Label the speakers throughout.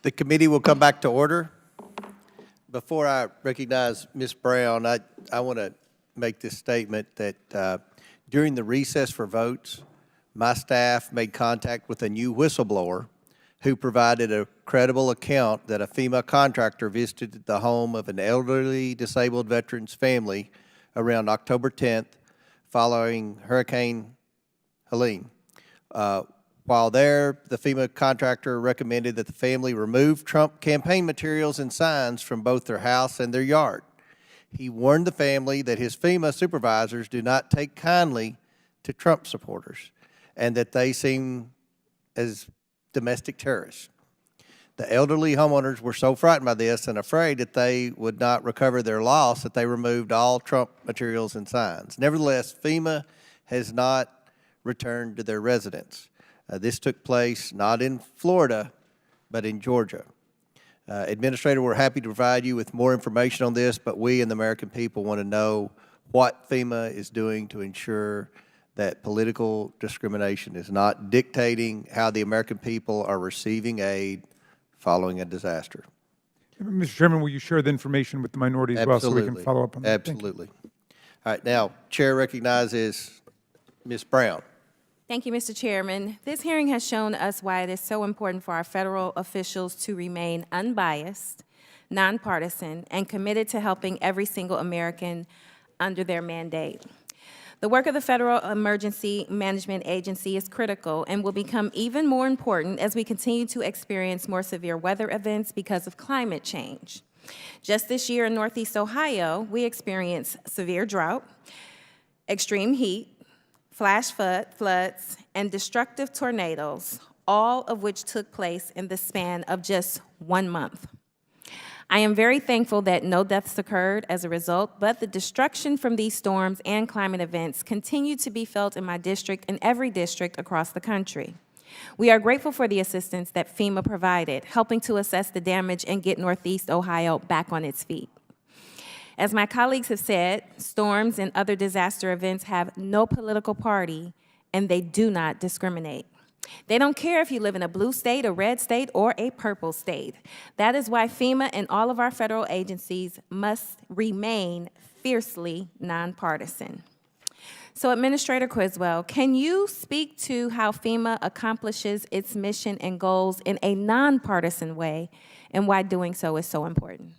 Speaker 1: The committee will come back to order. Before I recognize Ms. Brown, I want to make this statement that during the recess for votes, my staff made contact with a new whistleblower who provided a credible account that a FEMA contractor visited the home of an elderly disabled veteran's family around October 10th following Hurricane Helene. While there, the FEMA contractor recommended that the family remove Trump campaign materials and signs from both their house and their yard. He warned the family that his FEMA supervisors do not take kindly to Trump supporters and that they seem as domestic terrorists. The elderly homeowners were so frightened by this and afraid that they would not recover their loss that they removed all Trump materials and signs. Nevertheless, FEMA has not returned to their residence. This took place not in Florida, but in Georgia. Administrator, we're happy to provide you with more information on this, but we and the American people want to know what FEMA is doing to ensure that political discrimination is not dictating how the American people are receiving aid following a disaster.
Speaker 2: Mr. Chairman, will you share the information with the minority as well so we can follow up on that?
Speaker 1: Absolutely. All right, now, Chair recognizes Ms. Brown.
Speaker 3: Thank you, Mr. Chairman. This hearing has shown us why it is so important for our federal officials to remain unbiased, nonpartisan, and committed to helping every single American under their mandate. The work of the Federal Emergency Management Agency is critical and will become even more important as we continue to experience more severe weather events because of climate change. Just this year in Northeast Ohio, we experienced severe drought, extreme heat, flash floods, and destructive tornadoes, all of which took place in the span of just 1 month. I am very thankful that no deaths occurred as a result, but the destruction from these storms and climate events continue to be felt in my district and every district across the country. We are grateful for the assistance that FEMA provided, helping to assess the damage and get Northeast Ohio back on its feet. As my colleagues have said, storms and other disaster events have no political party, and they do not discriminate. They don't care if you live in a blue state, a red state, or a purple state. That is why FEMA and all of our federal agencies must remain fiercely nonpartisan. So, Administrator Criswell, can you speak to how FEMA accomplishes its mission and goals in a nonpartisan way, and why doing so is so important?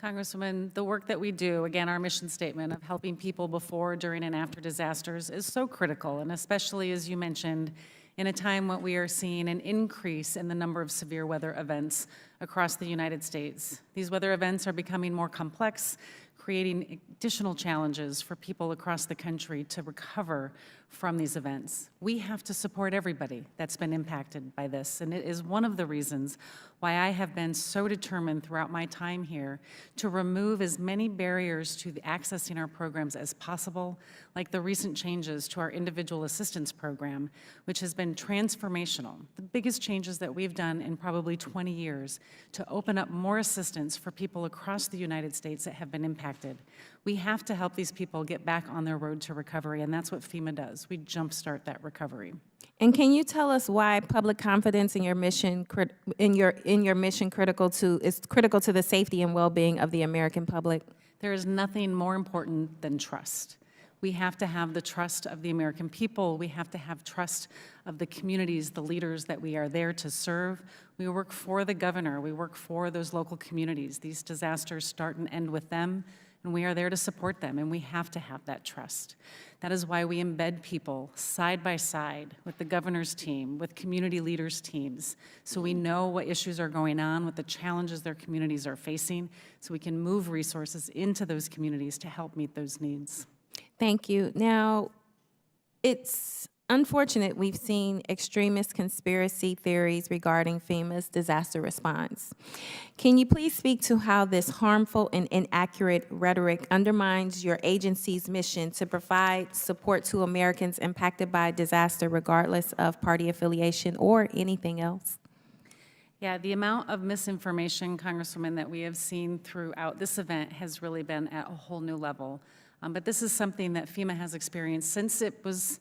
Speaker 4: Congresswoman, the work that we do, again, our mission statement of helping people before, during, and after disasters is so critical, and especially, as you mentioned, in a time when we are seeing an increase in the number of severe weather events across the United States. These weather events are becoming more complex, creating additional challenges for people across the country to recover from these events. We have to support everybody that's been impacted by this, and it is one of the reasons why I have been so determined throughout my time here to remove as many barriers to accessing our programs as possible, like the recent changes to our individual assistance program, which has been transformational. The biggest changes that we've done in probably 20 years to open up more assistance for people across the United States that have been impacted. We have to help these people get back on their road to recovery, and that's what FEMA does. We jumpstart that recovery.
Speaker 3: And can you tell us why public confidence in your mission is critical to the safety and well-being of the American public?
Speaker 4: There is nothing more important than trust. We have to have the trust of the American people. We have to have trust of the communities, the leaders that we are there to serve. We work for the governor. We work for those local communities. These disasters start and end with them, and we are there to support them, and we have to have that trust. That is why we embed people side by side with the governor's team, with community leaders' teams, so we know what issues are going on, what the challenges their communities are facing, so we can move resources into those communities to help meet those needs.
Speaker 3: Thank you. Now, it's unfortunate we've seen extremist conspiracy theories regarding FEMA's disaster response. Can you please speak to how this harmful and inaccurate rhetoric undermines your agency's mission to provide support to Americans impacted by disaster, regardless of party affiliation or anything else?
Speaker 4: Yeah, the amount of misinformation, Congresswoman, that we have seen throughout this event has really been at a whole new level. But this is something that FEMA has experienced since it was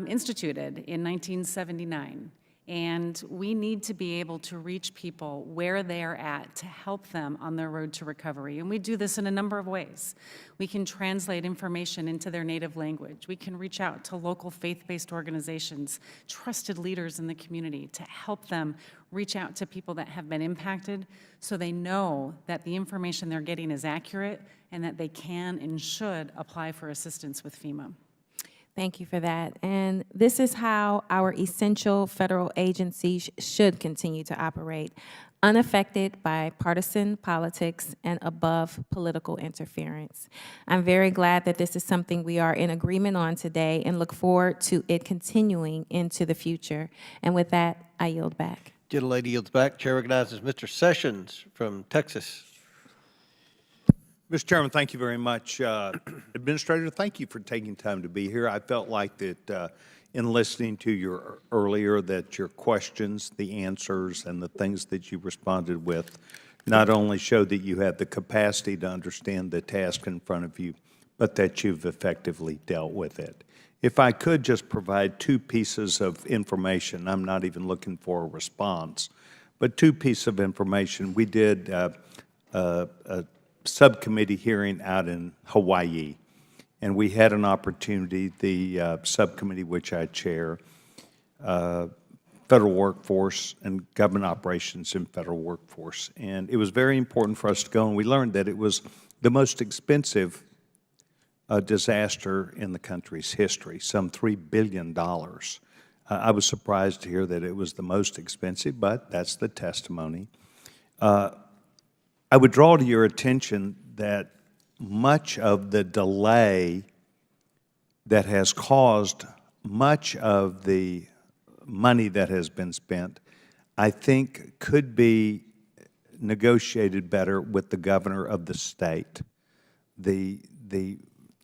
Speaker 4: instituted in 1979. And we need to be able to reach people where they're at to help them on their road to recovery. And we do this in a number of ways. We can translate information into their native language. We can reach out to local faith-based organizations, trusted leaders in the community to help them reach out to people that have been impacted so they know that the information they're getting is accurate and that they can and should apply for assistance with FEMA.
Speaker 3: Thank you for that. And this is how our essential federal agencies should continue to operate, unaffected by partisan politics and above political interference. I'm very glad that this is something we are in agreement on today and look forward to it continuing into the future. And with that, I yield back.
Speaker 1: Gentlelady yields back. Chair recognizes Mr. Sessions from Texas.
Speaker 5: Mr. Chairman, thank you very much. Administrator, thank you for taking time to be here. I felt like that in listening to you earlier that your questions, the answers, and the things that you responded with not only showed that you have the capacity to understand the task in front of you, but that you've effectively dealt with it. If I could just provide two pieces of information, I'm not even looking for a response, but two pieces of information. We did a subcommittee hearing out in Hawaii, and we had an opportunity, the subcommittee which I chair, federal workforce and government operations in federal workforce. And it was very important for us to go, and we learned that it was the most expensive disaster in the country's history, some $3 billion. I was surprised to hear that it was the most expensive, but that's the testimony. I would draw to your attention that much of the delay that has caused much of the money that has been spent, I think could be negotiated better with the governor of the state. The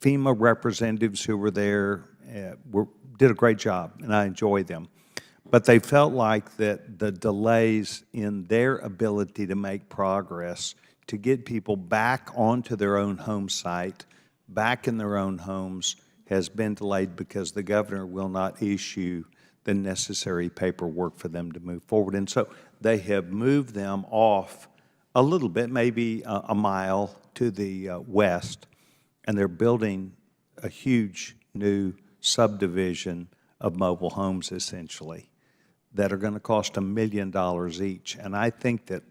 Speaker 5: FEMA representatives who were there did a great job, and I enjoy them. But they felt like that the delays in their ability to make progress, to get people back onto their own home site, back in their own homes, has been delayed because the governor will not issue the necessary paperwork for them to move forward. And so they have moved them off a little bit, maybe a mile to the west, and they're building a huge new subdivision of mobile homes, essentially, that are going to cost $1 million each. And I think that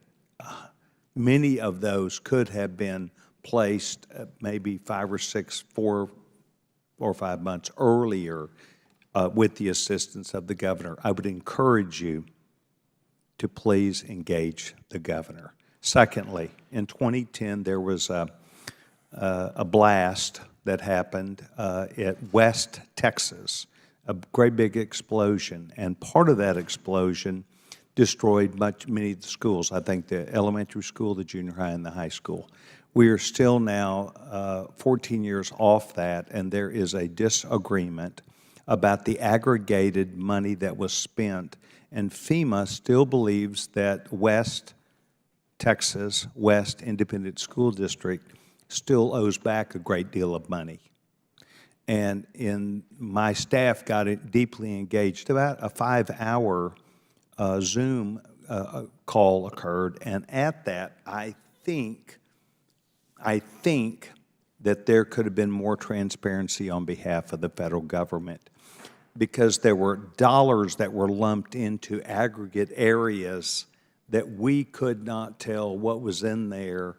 Speaker 5: many of those could have been placed maybe 4 or 5 months earlier with the assistance of the governor. I would encourage you to please engage the governor. Secondly, in 2010, there was a blast that happened at West Texas, a great big explosion, and part of that explosion destroyed many of the schools. I think the elementary school, the junior high, and the high school. We are still now 14 years off that, and there is a disagreement about the aggregated money that was spent, and FEMA still believes that West Texas, West Independent School District, still owes back a great deal of money. And my staff got it deeply engaged. About a 5-hour Zoom call occurred, and at that, I think that there could have been more transparency on behalf of the federal government, because there were dollars that were lumped into aggregate areas that we could not tell what was in there,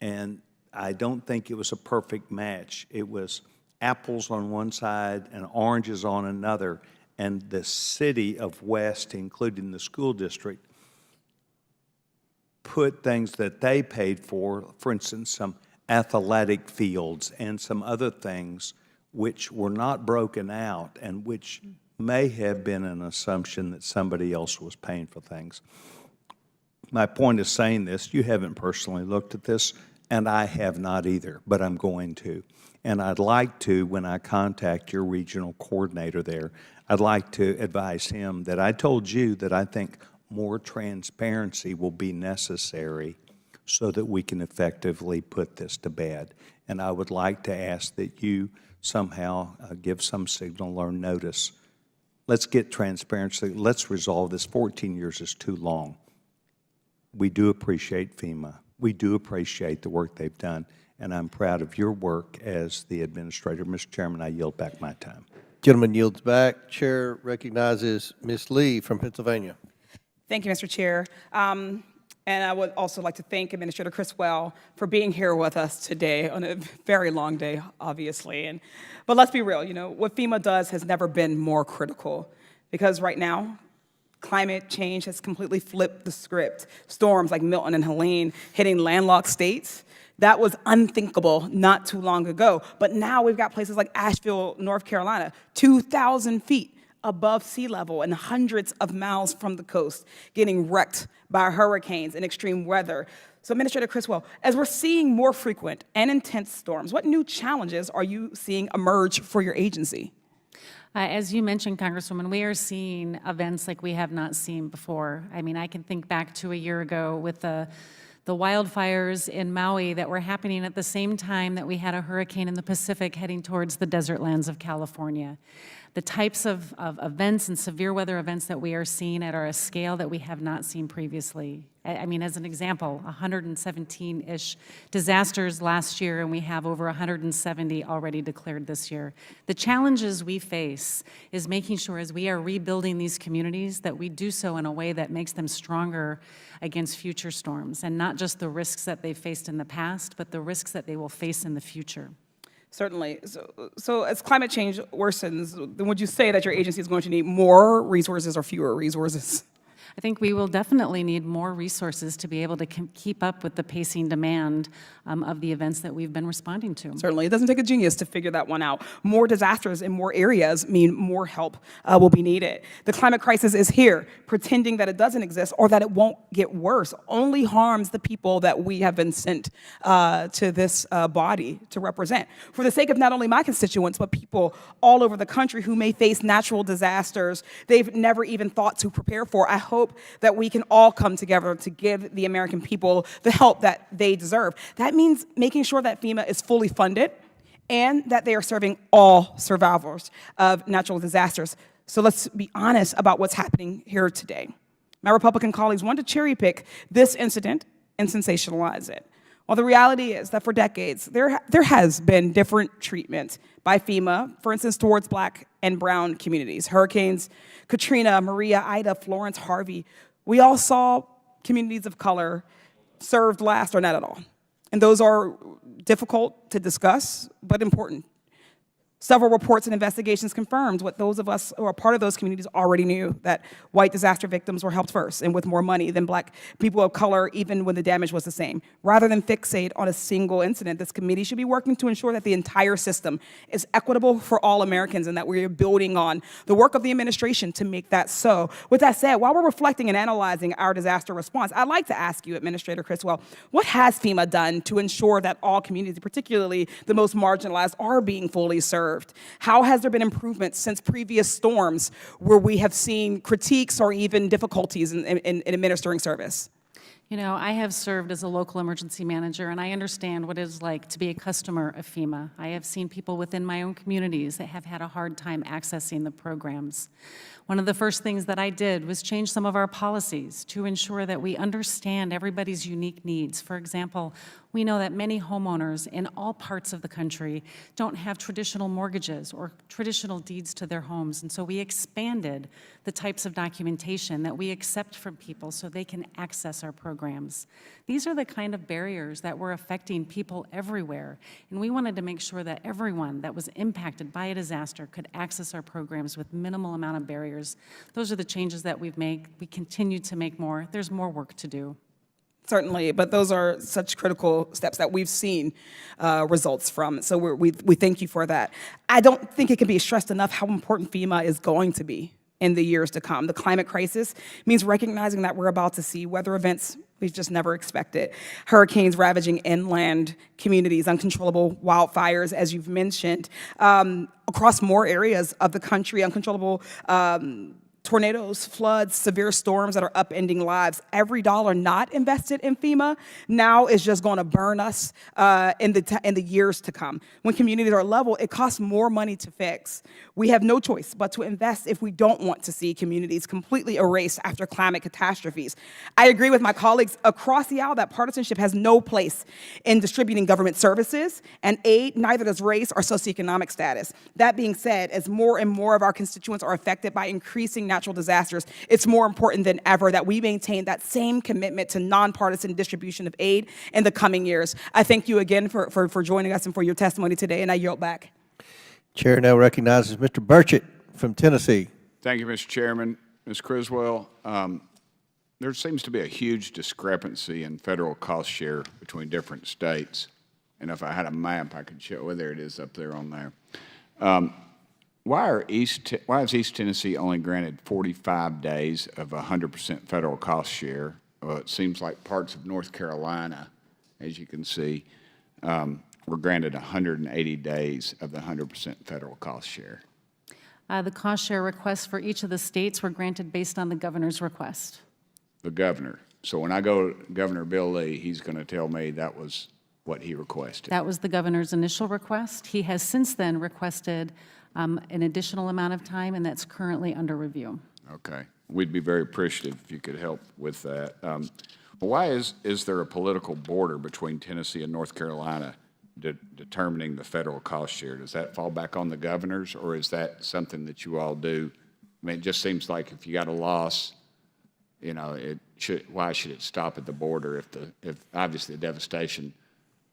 Speaker 5: and I don't think it was a perfect match. It was apples on one side and oranges on another, and the city of West, including the school district, put things that they paid for instance, some athletic fields and some other things which were not broken out and which may have been an assumption that somebody else was paying for things. My point is saying this, you haven't personally looked at this, and I have not either, but I'm going to. And I'd like to, when I contact your regional coordinator there, I'd like to advise him that I told you that I think more transparency will be necessary so that we can effectively put this to bed. And I would like to ask that you somehow give some signal or notice let's get transparency. Let's resolve this. 14 years is too long. We do appreciate FEMA. We do appreciate the work they've done, and I'm proud of your work as the administrator. Mr. Chairman, I yield back my time.
Speaker 1: Gentleman yields back. Chair recognizes Ms. Lee from Pennsylvania.
Speaker 6: Thank you, Mr. Chair. And I would also like to thank Administrator Criswell for being here with us today on a very long day, obviously. But let's be real, what FEMA does has never been more critical, because right now, climate change has completely flipped the script. Storms like Milton and Helene hitting landlocked states, that was unthinkable not too long ago. But now we've got places like Asheville, North Carolina, 2,000 feet above sea level and hundreds of miles from the coast, getting wrecked by hurricanes and extreme weather. So Administrator Criswell, as we're seeing more frequent and intense storms, what new challenges are you seeing emerge for your agency?
Speaker 4: As you mentioned, Congresswoman, we are seeing events like we have not seen before. I mean, I can think back to a year ago with the wildfires in Maui that were happening at the same time that we had a hurricane in the Pacific heading towards the desert lands of California. The types of events and severe weather events that we are seeing at a scale that we have not seen previously. I mean, as an example, 117-ish disasters last year, and we have over 170 already declared this year. The challenges we face is making sure as we are rebuilding these communities that we do so in a way that makes them stronger against future storms, and not just the risks that they faced in the past, but the risks that they will face in the future.
Speaker 6: Certainly. So as climate change worsens, then would you say that your agency is going to need more resources or fewer resources?
Speaker 4: I think we will definitely need more resources to be able to keep up with the pacing demand of the events that we've been responding to.
Speaker 6: Certainly. It doesn't take a genius to figure that one out. More disasters in more areas mean more help will be needed. The climate crisis is here. Pretending that it doesn't exist or that it won't get worse only harms the people that we have been sent to this body to represent. For the sake of not only my constituents, but people all over the country who may face natural disasters they've never even thought to prepare for, I hope that we can all come together to give the American people the help that they deserve. That means making sure that FEMA is fully funded and that they are serving all survivors of natural disasters. So let's be honest about what's happening here today. My Republican colleagues want to cherry pick this incident and sensationalize it. Well, the reality is that for decades, there has been different treatment by FEMA, for instance, towards Black and brown communities. Hurricanes Katrina, Maria, Ida, Florence, Harvey, we all saw communities of color served last or not at all. And those are difficult to discuss, but important. Several reports and investigations confirmed what those of us who are part of those communities already knew, that white disaster victims were helped first and with more money than Black people of color, even when the damage was the same. Rather than fixate on a single incident, this committee should be working to ensure that the entire system is equitable for all Americans and that we're building on the work of the administration to make that so. With that said, while we're reflecting and analyzing our disaster response, I'd like to ask you, Administrator Criswell, what has FEMA done to ensure that all communities, particularly the most marginalized, are being fully served? How has there been improvements since previous storms where we have seen critiques or even difficulties in administering service?
Speaker 4: You know, I have served as a local emergency manager, and I understand what it is like to be a customer of FEMA. I have seen people within my own communities that have had a hard time accessing the programs. One of the first things that I did was change some of our policies to ensure that we understand everybody's unique needs. For example, we know that many homeowners in all parts of the country don't have traditional mortgages or traditional deeds to their homes, and so we expanded the types of documentation that we accept from people so they can access our programs. These are the kind of barriers that were affecting people everywhere, and we wanted to make sure that everyone that was impacted by a disaster could access our programs with minimal amount of barriers. Those are the changes that we've made. We continue to make more. There's more work to do.
Speaker 6: Certainly, but those are such critical steps that we've seen results from. So we thank you for that. I don't think it can be stressed enough how important FEMA is going to be in the years to come. The climate crisis means recognizing that we're about to see weather events we've just never expected. Hurricanes ravaging inland communities, uncontrollable wildfires, as you've mentioned, across more areas of the country, uncontrollable tornadoes, floods, severe storms that are upending lives. Every dollar not invested in FEMA now is just going to burn us in the years to come. When communities are level, it costs more money to fix. We have no choice but to invest if we don't want to see communities completely erased after climate catastrophes. I agree with my colleagues across the aisle that partisanship has no place in distributing government services and aid, neither does race or socioeconomic status. That being said, as more and more of our constituents are affected by increasing natural disasters, it's more important than ever that we maintain that same commitment to nonpartisan distribution of aid in the coming years. I thank you again for joining us and for your testimony today, and I yield back.
Speaker 1: Chair now recognizes Mr. Burchett from Tennessee.
Speaker 7: Thank you, Mr. Chairman. Ms. Criswell, there seems to be a huge discrepancy in federal cost share between different states. And if I had a map, I could show, well, there it is up there on there. Why is East Tennessee only granted 45 days of 100% federal cost share? Well, it seems like parts of North Carolina, as you can see, were granted 180 days of the 100% federal cost share.
Speaker 4: The cost share requests for each of the states were granted based on the governor's request.
Speaker 7: The governor. So when I go to Governor Bill Lee, he's going to tell me that was what he requested.
Speaker 4: That was the governor's initial request. He has since then requested an additional amount of time, and that's currently under review.
Speaker 7: Okay. We'd be very appreciative if you could help with that. Why is there a political border between Tennessee and North Carolina determining the federal cost share? Does that fall back on the governors, or is that something that you all do? I mean, it just seems like if you got a loss, you know, why should it stop at the border if obviously the devastation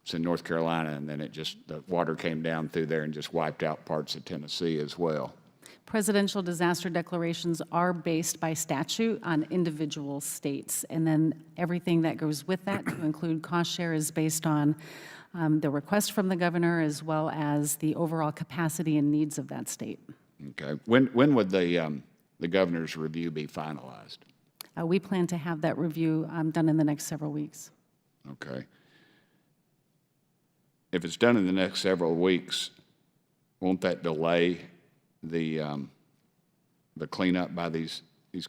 Speaker 7: is in North Carolina and then the water came down through there and just wiped out parts of Tennessee as well?
Speaker 4: Presidential disaster declarations are based by statute on individual states, and then everything that goes with that, to include cost share, is based on the request from the governor as well as the overall capacity and needs of that state.
Speaker 7: Okay. When would the governor's review be finalized?
Speaker 4: We plan to have that review done in the next several weeks.
Speaker 7: Okay. If it's done in the next several weeks, won't that delay the cleanup by these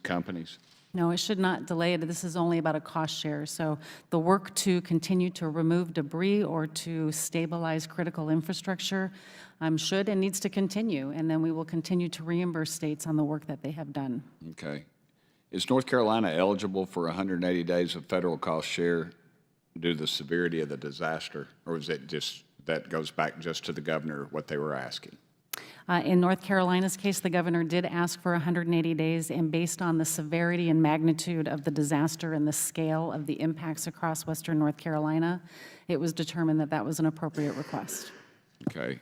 Speaker 7: companies?
Speaker 4: No, it should not delay it. This is only about a cost share. So the work to continue to remove debris or to stabilize critical infrastructure should and needs to continue, and then we will continue to reimburse states on the work that they have done.
Speaker 7: Okay. Is North Carolina eligible for 180 days of federal cost share due to the severity of the disaster, or is it just that goes back just to the governor what they were asking?
Speaker 4: In North Carolina's case, the governor did ask for 180 days, and based on the severity and magnitude of the disaster and the scale of the impacts across western North Carolina, it was determined that that was an appropriate request.
Speaker 7: Okay.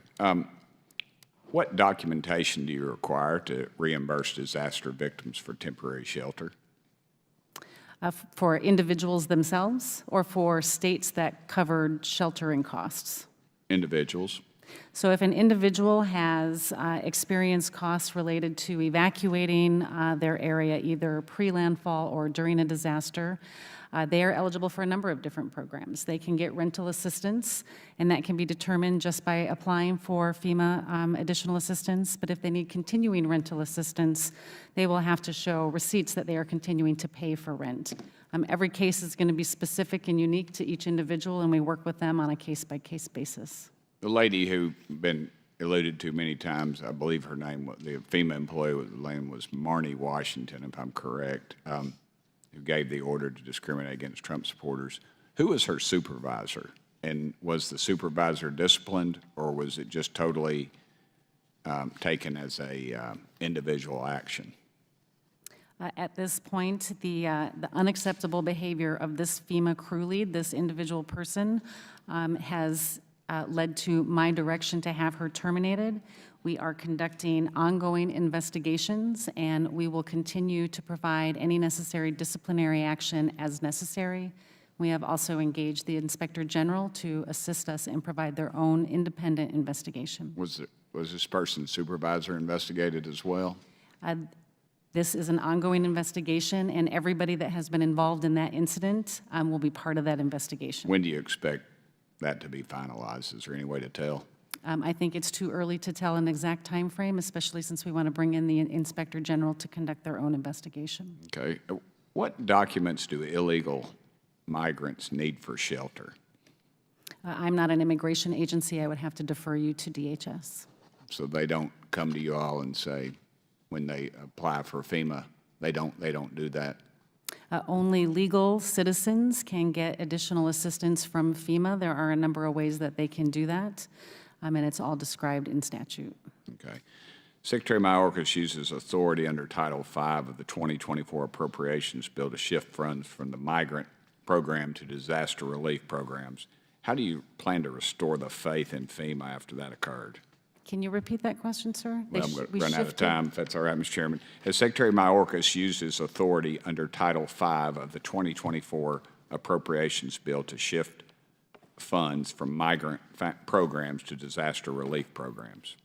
Speaker 7: What documentation do you require to reimburse disaster victims for temporary shelter?
Speaker 4: For individuals themselves or for states that covered sheltering costs?
Speaker 7: Individuals.
Speaker 4: So if an individual has experienced costs related to evacuating their area either pre-landfall or during a disaster, they are eligible for a number of different programs. They can get rental assistance, and that can be determined just by applying for FEMA additional assistance. But if they need continuing rental assistance, they will have to show receipts that they are continuing to pay for rent. Every case is going to be specific and unique to each individual, and we work with them on a case-by-case basis.
Speaker 7: The lady who been alluded to many times, I believe her name was, the FEMA employee name was Marnie Washington, if I'm correct, who gave the order to discriminate against Trump supporters. Who was her supervisor? And was the supervisor disciplined, or was it just totally taken as a individual action?
Speaker 4: At this point, the unacceptable behavior of this FEMA crew lead, this individual person, has led to my direction to have her terminated. We are conducting ongoing investigations, and we will continue to provide any necessary disciplinary action as necessary. We have also engaged the Inspector General to assist us and provide their own independent investigation.
Speaker 7: Was this person's supervisor investigated as well?
Speaker 4: This is an ongoing investigation, and everybody that has been involved in that incident will be part of that investigation.
Speaker 7: When do you expect that to be finalized? Is there any way to tell?
Speaker 4: I think it's too early to tell an exact time frame, especially since we want to bring in the Inspector General to conduct their own investigation.
Speaker 7: Okay. What documents do illegal migrants need for shelter?
Speaker 4: I'm not an immigration agency. I would have to defer you to DHS.
Speaker 7: So they don't come to you all and say, when they apply for FEMA, they don't do that?
Speaker 4: Only legal citizens can get additional assistance from FEMA. There are a number of ways that they can do that, and it's all described in statute.
Speaker 7: Okay. Secretary Mayorkas uses authority under Title V of the 2024 Appropriations Bill to shift funds from the migrant program to disaster relief programs. How do you plan to restore the faith in FEMA after that occurred?
Speaker 4: Can you repeat that question, sir?
Speaker 7: Well, I'm going to run out of time, if that's all right, Mr. Chairman. Has Secretary Mayorkas used his authority under Title V of the 2024 Appropriations Bill to shift funds from migrant programs to disaster relief programs?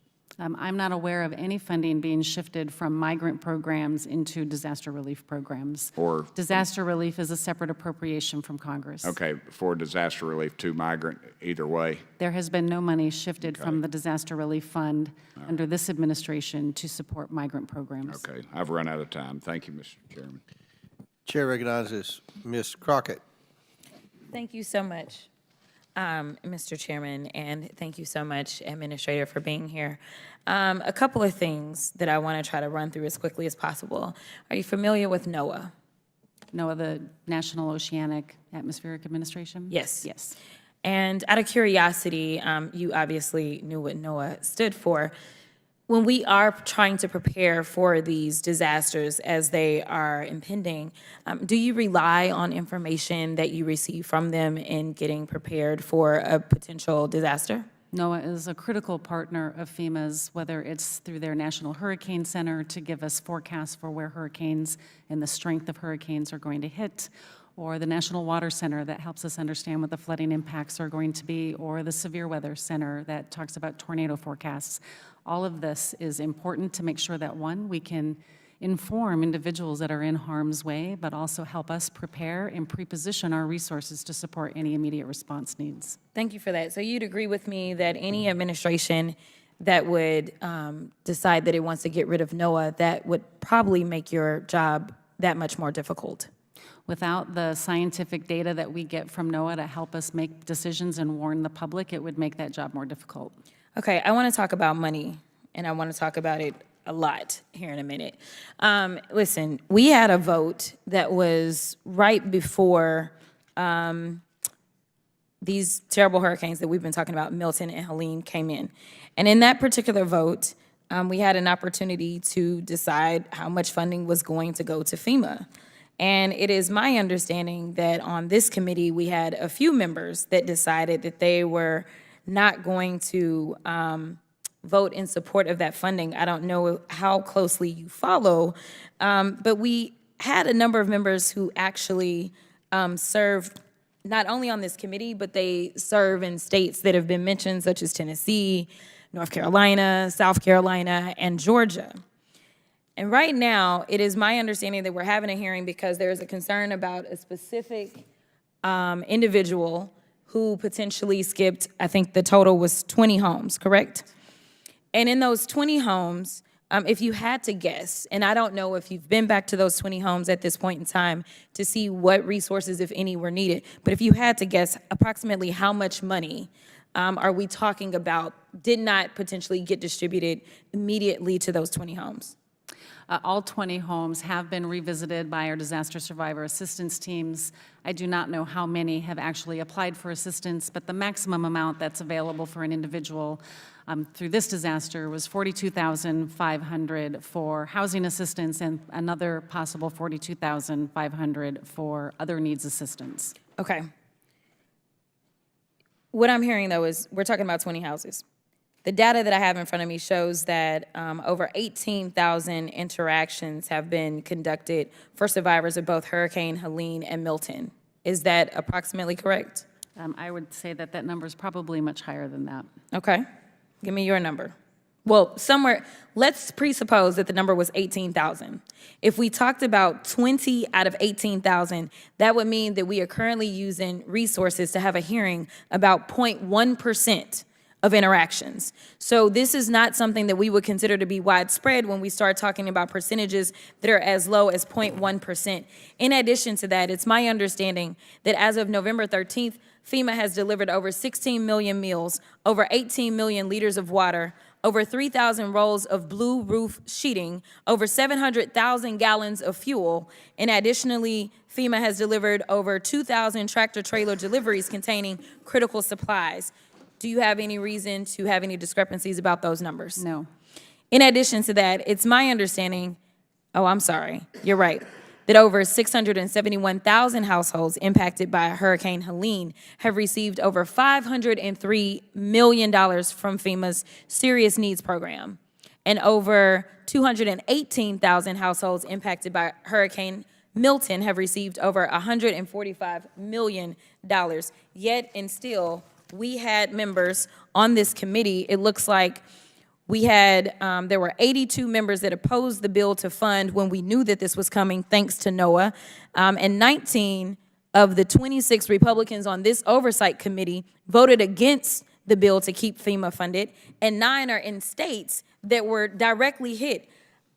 Speaker 4: I'm not aware of any funding being shifted from migrant programs into disaster relief programs.
Speaker 7: Or
Speaker 4: disaster relief is a separate appropriation from Congress.
Speaker 7: Okay, for disaster relief to migrant, either way?
Speaker 4: There has been no money shifted from the disaster relief fund under this administration to support migrant programs.
Speaker 7: Okay, I've run out of time. Thank you, Mr. Chairman.
Speaker 1: Chair recognizes Ms. Crockett.
Speaker 8: Thank you so much, Mr. Chairman, and thank you so much, Administrator, for being here. A couple of things that I want to try to run through as quickly as possible. Are you familiar with NOAA?
Speaker 4: NOAA, the National Oceanic Atmospheric Administration?
Speaker 8: Yes.
Speaker 4: Yes.
Speaker 8: And out of curiosity, you obviously knew what NOAA stood for. When we are trying to prepare for these disasters as they are impending, do you rely on information that you receive from them in getting prepared for a potential disaster?
Speaker 4: NOAA is a critical partner of FEMA's, whether it's through their National Hurricane Center to give us forecasts for where hurricanes and the strength of hurricanes are going to hit, or the National Water Center that helps us understand what the flooding impacts are going to be, or the Severe Weather Center that talks about tornado forecasts. All of this is important to make sure that, one, we can inform individuals that are in harm's way, but also help us prepare and pre-position our resources to support any immediate response needs.
Speaker 8: Thank you for that. So you'd agree with me that any administration that would decide that it wants to get rid of NOAA, that would probably make your job that much more difficult?
Speaker 4: Without the scientific data that we get from NOAA to help us make decisions and warn the public, it would make that job more difficult.
Speaker 8: Okay, I want to talk about money, and I want to talk about it a lot here in a minute. Listen, we had a vote that was right before these terrible hurricanes that we've been talking about, Milton and Helene, came in. And in that particular vote, we had an opportunity to decide how much funding was going to go to FEMA. And it is my understanding that on this committee, we had a few members that decided that they were not going to vote in support of that funding. I don't know how closely you follow, but we had a number of members who actually served not only on this committee, but they serve in states that have been mentioned, such as Tennessee, North Carolina, South Carolina, and Georgia. And right now, it is my understanding that we're having a hearing because there is a concern about a specific individual who potentially skipped, I think the total was 20 homes, correct? And in those 20 homes, if you had to guess, and I don't know if you've been back to those 20 homes at this point in time to see what resources, if any, were needed, but if you had to guess approximately how much money are we talking about did not potentially get distributed immediately to those 20 homes?
Speaker 4: All 20 homes have been revisited by our disaster survivor assistance teams. I do not know how many have actually applied for assistance, but the maximum amount that's available for an individual through this disaster was $42,500 for housing assistance and another possible $42,500 for other needs assistance.
Speaker 8: Okay. What I'm hearing, though, is we're talking about 20 houses. The data that I have in front of me shows that over 18,000 interactions have been conducted for survivors of both Hurricane Helene and Milton. Is that approximately correct?
Speaker 4: I would say that that number is probably much higher than that.
Speaker 8: Okay. Give me your number. Well, somewhere, let's presuppose that the number was 18,000. If we talked about 20 out of 18,000, that would mean that we are currently using resources to have a hearing about 0.1% of interactions. So this is not something that we would consider to be widespread when we start talking about percentages that are as low as 0.1%. In addition to that, it's my understanding that as of November 13th, FEMA has delivered over 16 million meals, over 18 million liters of water, over 3,000 rolls of blue roof sheeting, over 700,000 gallons of fuel, and additionally, FEMA has delivered over 2,000 tractor-trailer deliveries containing critical supplies. Do you have any reason to have any discrepancies about those numbers?
Speaker 4: No.
Speaker 8: In addition to that, it's my understanding, oh, I'm sorry, you're right, that over 671,000 households impacted by Hurricane Helene have received over $503 million from FEMA's Serious Needs Program, and over 218,000 households impacted by Hurricane Milton have received over $145 million. Yet and still, we had members on this committee, it looks like we had, there were 82 members that opposed the bill to fund when we knew that this was coming, thanks to NOAA, and 19 of the 26 Republicans on this oversight committee voted against the bill to keep FEMA funded, and 9 are in states that were directly hit.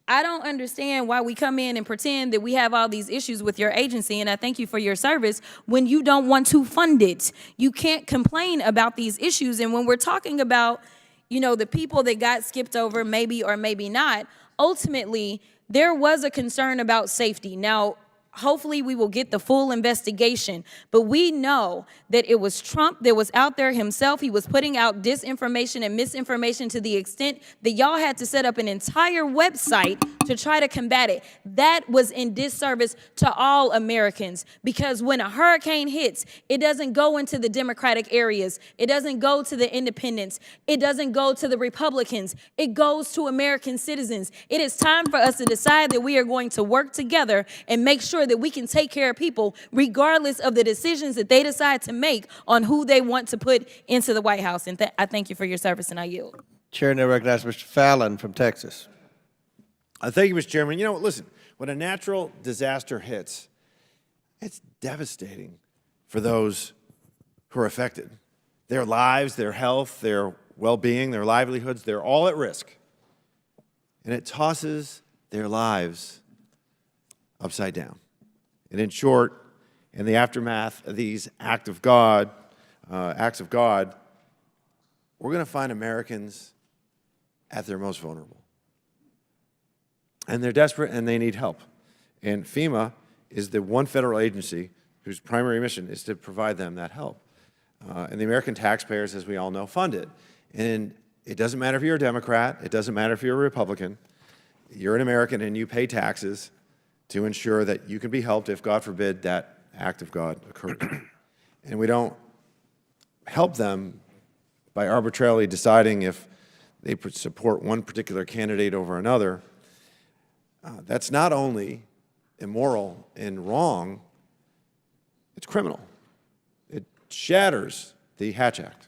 Speaker 8: I don't understand why we come in and pretend that we have all these issues with your agency, and I thank you for your service, when you don't want to fund it. You can't complain about these issues, and when we're talking about, you know, the people that got skipped over, maybe or maybe not, ultimately, there was a concern about safety. Now, hopefully we will get the full investigation, but we know that it was Trump that was out there himself. He was putting out disinformation and misinformation to the extent that y'all had to set up an entire website to try to combat it. That was in disservice to all Americans, because when a hurricane hits, it doesn't go into the Democratic areas. It doesn't go to the independents. It doesn't go to the Republicans. It goes to American citizens. It is time for us to decide that we are going to work together and make sure that we can take care of people regardless of the decisions that they decide to make on who they want to put into the White House. And I thank you for your service, and I yield.
Speaker 1: Chair now recognizes Mr. Fallon from Texas.
Speaker 9: Thank you, Mr. Chairman. You know, listen, when a natural disaster hits, it's devastating for those who are affected. Their lives, their health, their well-being, their livelihoods, they're all at risk. And it tosses their lives upside down. And in short, in the aftermath of these acts of God, we're going to find Americans at their most vulnerable. And they're desperate and they need help. And FEMA is the one federal agency whose primary mission is to provide them that help. And the American taxpayers, as we all know, fund it. And it doesn't matter if you're a Democrat, it doesn't matter if you're a Republican, you're an American and you pay taxes to ensure that you can be helped if, God forbid, that act of God occurs. And we don't help them by arbitrarily deciding if they support one particular candidate over another. That's not only immoral and wrong, it's criminal. It shatters the Hatch Act.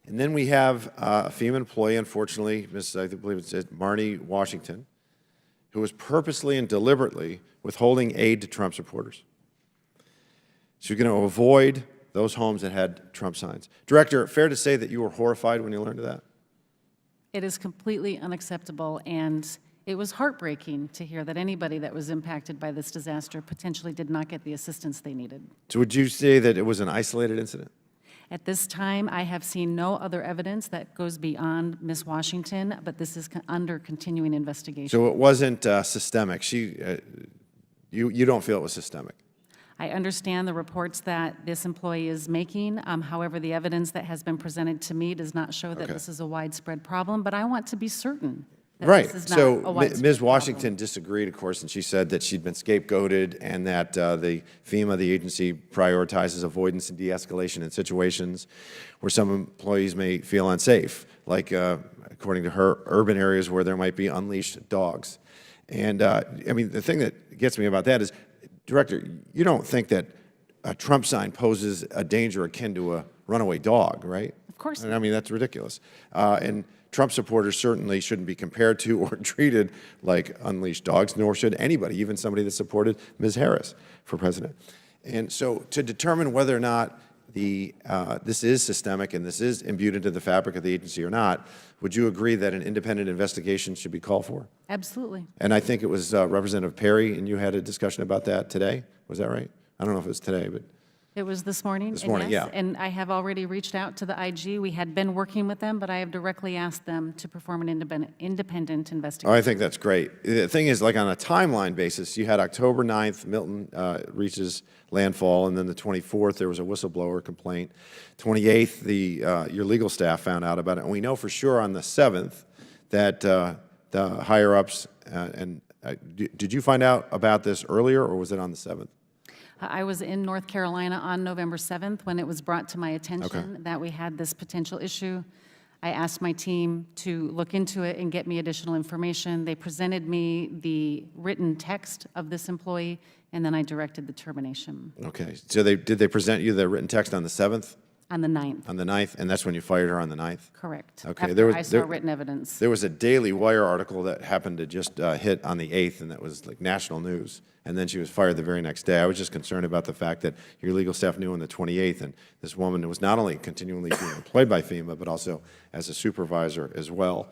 Speaker 9: And then we have a FEMA employee, unfortunately, I believe it's Marnie Washington, who was purposely and deliberately withholding aid to Trump supporters. She's going to avoid those homes that had Trump signs. Director, fair to say that you were horrified when you learned of that?
Speaker 4: It is completely unacceptable, and it was heartbreaking to hear that anybody that was impacted by this disaster potentially did not get the assistance they needed.
Speaker 9: So would you say that it was an isolated incident?
Speaker 4: At this time, I have seen no other evidence that goes beyond Ms. Washington, but this is under continuing investigation.
Speaker 9: So it wasn't systemic. You don't feel it was systemic?
Speaker 4: I understand the reports that this employee is making. However, the evidence that has been presented to me does not show that this is a widespread problem, but I want to be certain that
Speaker 9: Right.
Speaker 4: this is not
Speaker 9: So
Speaker 4: a widespread
Speaker 9: Ms. Washington
Speaker 4: problem.
Speaker 9: disagreed, of course, and she said that she'd been scapegoated and that the FEMA, the agency, prioritizes avoidance and de-escalation in situations where some employees may feel unsafe, like, according to her, urban areas where there might be unleashed dogs. And, I mean, the thing that gets me about that is, Director, you don't think that a Trump sign poses a danger akin to a runaway dog, right?
Speaker 4: Of course
Speaker 9: I mean, that's ridiculous. And Trump supporters certainly shouldn't be compared to or treated like unleashed dogs, nor should anybody, even somebody that supported Ms. Harris for president. And so to determine whether or not this is systemic and this is imbued into the fabric of the agency or not, would you agree that an independent investigation should be called for?
Speaker 4: Absolutely.
Speaker 9: And I think it was Representative Perry, and you had a discussion about that today. Was that right? I don't know if it was today, but
Speaker 4: It was this morning?
Speaker 9: This morning,
Speaker 4: and yes,
Speaker 9: yeah.
Speaker 4: And I have already reached out to the IG. We had been working with them, but I have directly asked them to perform an independent
Speaker 9: oh,
Speaker 4: investigation.
Speaker 9: I think that's great. The thing is, like on a timeline basis, you had October 9th, Milton reaches landfall, and then the 24th, there was a whistleblower complaint. 28th, your legal staff found out about it, and we know for sure on the 7th that the higher-ups, did you find out about this earlier, or was it on the 7th?
Speaker 4: I was in North Carolina on November 7th when it was brought to my attention that we had this potential issue. I asked my team to look into it and get me additional information. They presented me the written text of this employee, and then I directed the termination.
Speaker 9: Okay, so did they present you the written text on the 7th?
Speaker 4: On the 9th.
Speaker 9: On the 9th, and that's when you fired her on the 9th?
Speaker 4: Correct.
Speaker 9: Okay,
Speaker 4: After I saw written evidence.
Speaker 9: There was a Daily Wire article that happened to just hit on the 8th, and that was like national news. And then she was fired the very next day. I was just concerned about the fact that your legal staff knew on the 28th, and this woman was not only continually being employed by FEMA, but also as a supervisor as well.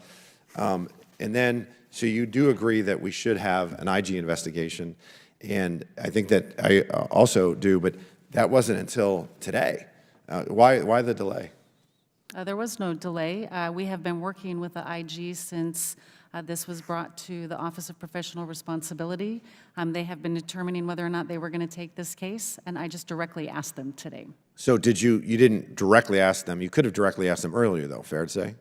Speaker 9: And then, so you do agree that we should have an IG investigation, and I think that I also do, but that wasn't until today. Why the delay?
Speaker 4: There was no delay. We have been working with the IG since this was brought to the Office of Professional Responsibility. They have been determining whether or not they were going to take this case, and I just directly asked them today.
Speaker 9: So you didn't directly ask them. You could have directly asked them earlier, though, fair to say?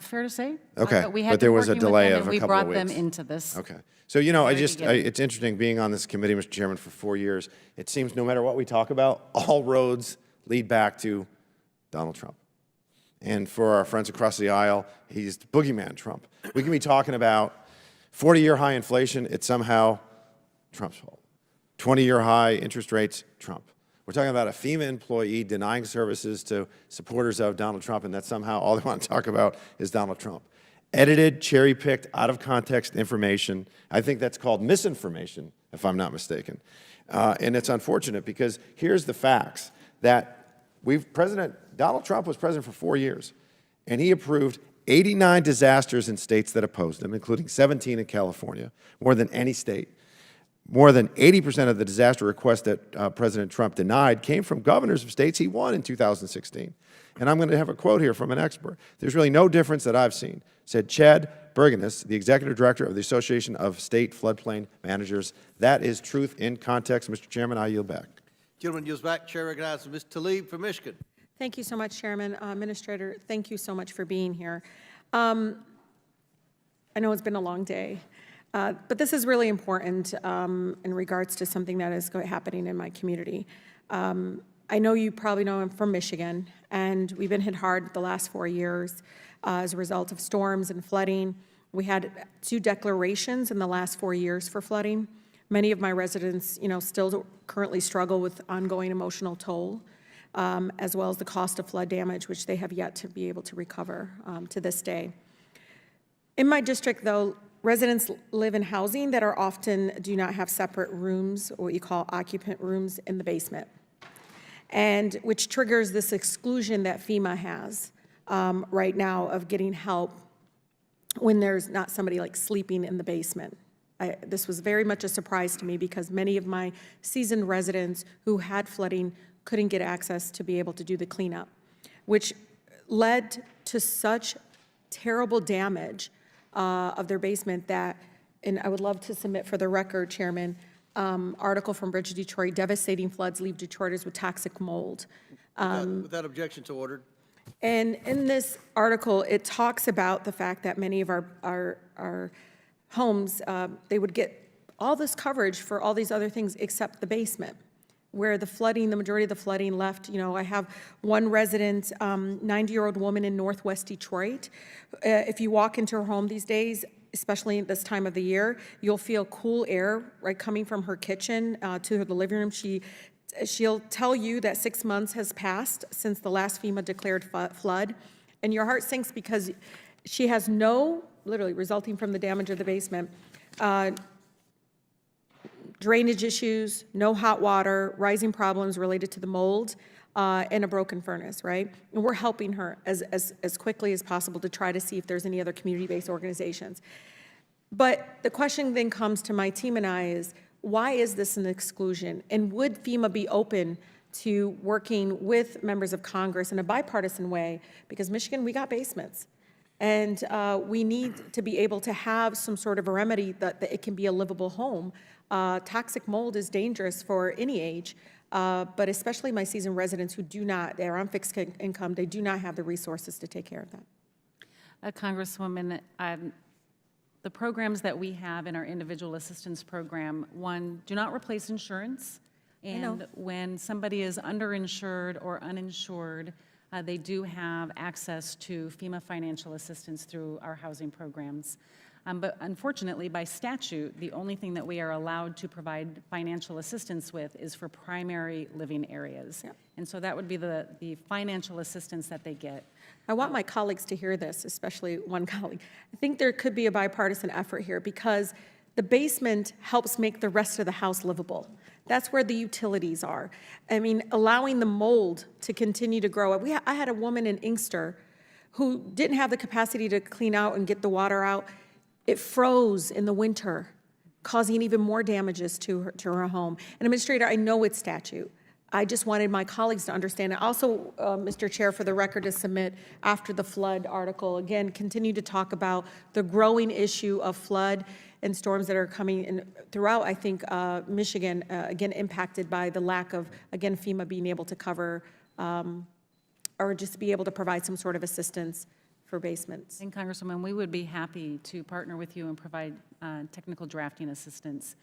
Speaker 4: Fair to say.
Speaker 9: Okay,
Speaker 4: But we
Speaker 9: but
Speaker 4: had
Speaker 9: there
Speaker 4: been
Speaker 9: was a
Speaker 4: working with
Speaker 9: delay
Speaker 4: them,
Speaker 9: of
Speaker 4: and
Speaker 9: a couple of
Speaker 4: we brought them
Speaker 9: weeks.
Speaker 4: into this.
Speaker 9: Okay. So, you know,
Speaker 4: Very beginning.
Speaker 9: it's interesting being on this committee, Mr. Chairman, for 4 years. It seems no matter what we talk about, all roads lead back to Donald Trump. And for our friends across the aisle, he's the boogeyman Trump. We can be talking about 40-year high inflation, it's somehow Trump's fault. 20-year high interest rates, Trump. We're talking about a FEMA employee denying services to supporters of Donald Trump, and that somehow all they want to talk about is Donald Trump. Edited, cherry-picked, out-of-context information. I think that's called misinformation, if I'm not mistaken. And it's unfortunate because here's the facts, that Donald Trump was president for 4 years, and he approved 89 disasters in states that opposed him, including 17 in California, more than any state. More than 80% of the disaster requests that President Trump denied came from governors of states he won in 2016. And I'm going to have a quote here from an expert. There's really no difference that I've seen, said Chad Bergenis, the executive director of the Association of State Floodplain Managers. That is truth in context. Mr. Chairman, I yield back.
Speaker 1: Gentleman yields back. Chair recognizes Ms. Tlaib from Michigan.
Speaker 10: Thank you so much, Chairman. Administrator, thank you so much for being here. I know it's been a long day, but this is really important in regards to something that is happening in my community. I know you probably know I'm from Michigan, and we've been hit hard the last 4 years as a result of storms and flooding. We had 2 declarations in the last 4 years for flooding. Many of my residents, still currently struggle with ongoing emotional toll, as well as the cost of flood damage, which they have yet to be able to recover to this day. In my district, though, residents live in housing that are often do not have separate rooms, or what you call occupant rooms, in the basement, and which triggers this exclusion that FEMA has right now of getting help when there's not somebody like sleeping in the basement. This was very much a surprise to me because many of my seasoned residents who had flooding couldn't get access to be able to do the cleanup, which led to such terrible damage of their basement that, and I would love to submit for the record, Chairman, article from Bridge Detroit, devastating floods leave Detroiters with toxic mold.
Speaker 1: Without objection to ordered.
Speaker 10: And in this article, it talks about the fact that many of our homes, they would get all this coverage for all these other things except the basement, where the flooding, the majority of the flooding left. I have one resident, 90-year-old woman in Northwest Detroit. If you walk into her home these days, especially at this time of the year, you'll feel cool air right coming from her kitchen to the living room. She'll tell you that 6 months has passed since the last FEMA declared flood, and your heart sinks because she has no, literally resulting from the damage of the basement, drainage issues, no hot water, rising problems related to the mold, and a broken furnace, right? And we're helping her as quickly as possible to try to see if there's any other community-based organizations. But the question then comes to my team and I is, why is this an exclusion? And would FEMA be open to working with members of Congress in a bipartisan way? Because Michigan, we got basements. And we need to be able to have some sort of a remedy that it can be a livable home. Toxic mold is dangerous for any age, but especially my seasoned residents who do not, they're on fixed income, they do not have the resources to take care of that.
Speaker 4: Congresswoman, the programs that we have in our individual assistance program, one, do not replace insurance. And when somebody is underinsured or uninsured, they do have access to FEMA financial assistance through our housing programs. But unfortunately, by statute, the only thing that we are allowed to provide financial assistance with is for primary living areas.
Speaker 10: Yep.
Speaker 4: And so that would be the financial assistance that they get.
Speaker 10: I want my colleagues to hear this, especially one colleague. I think there could be a bipartisan effort here because the basement helps make the rest of the house livable. That's where the utilities are. I mean, allowing the mold to continue to grow. I had a woman in Inkster who didn't have the capacity to clean out and get the water out. It froze in the winter, causing even more damages to her home. And Administrator, I know it's statute. I just wanted my colleagues to understand it. Also, Mr. Chair, for the record, to submit after the flood article, again, continue to talk about the growing issue of flood and storms that are coming in throughout, I think, Michigan, again, impacted by the lack of, again, FEMA being able to cover or just be able to provide some sort of assistance for basements.
Speaker 4: And Congresswoman, we would be happy to partner with you and provide technical drafting assistance.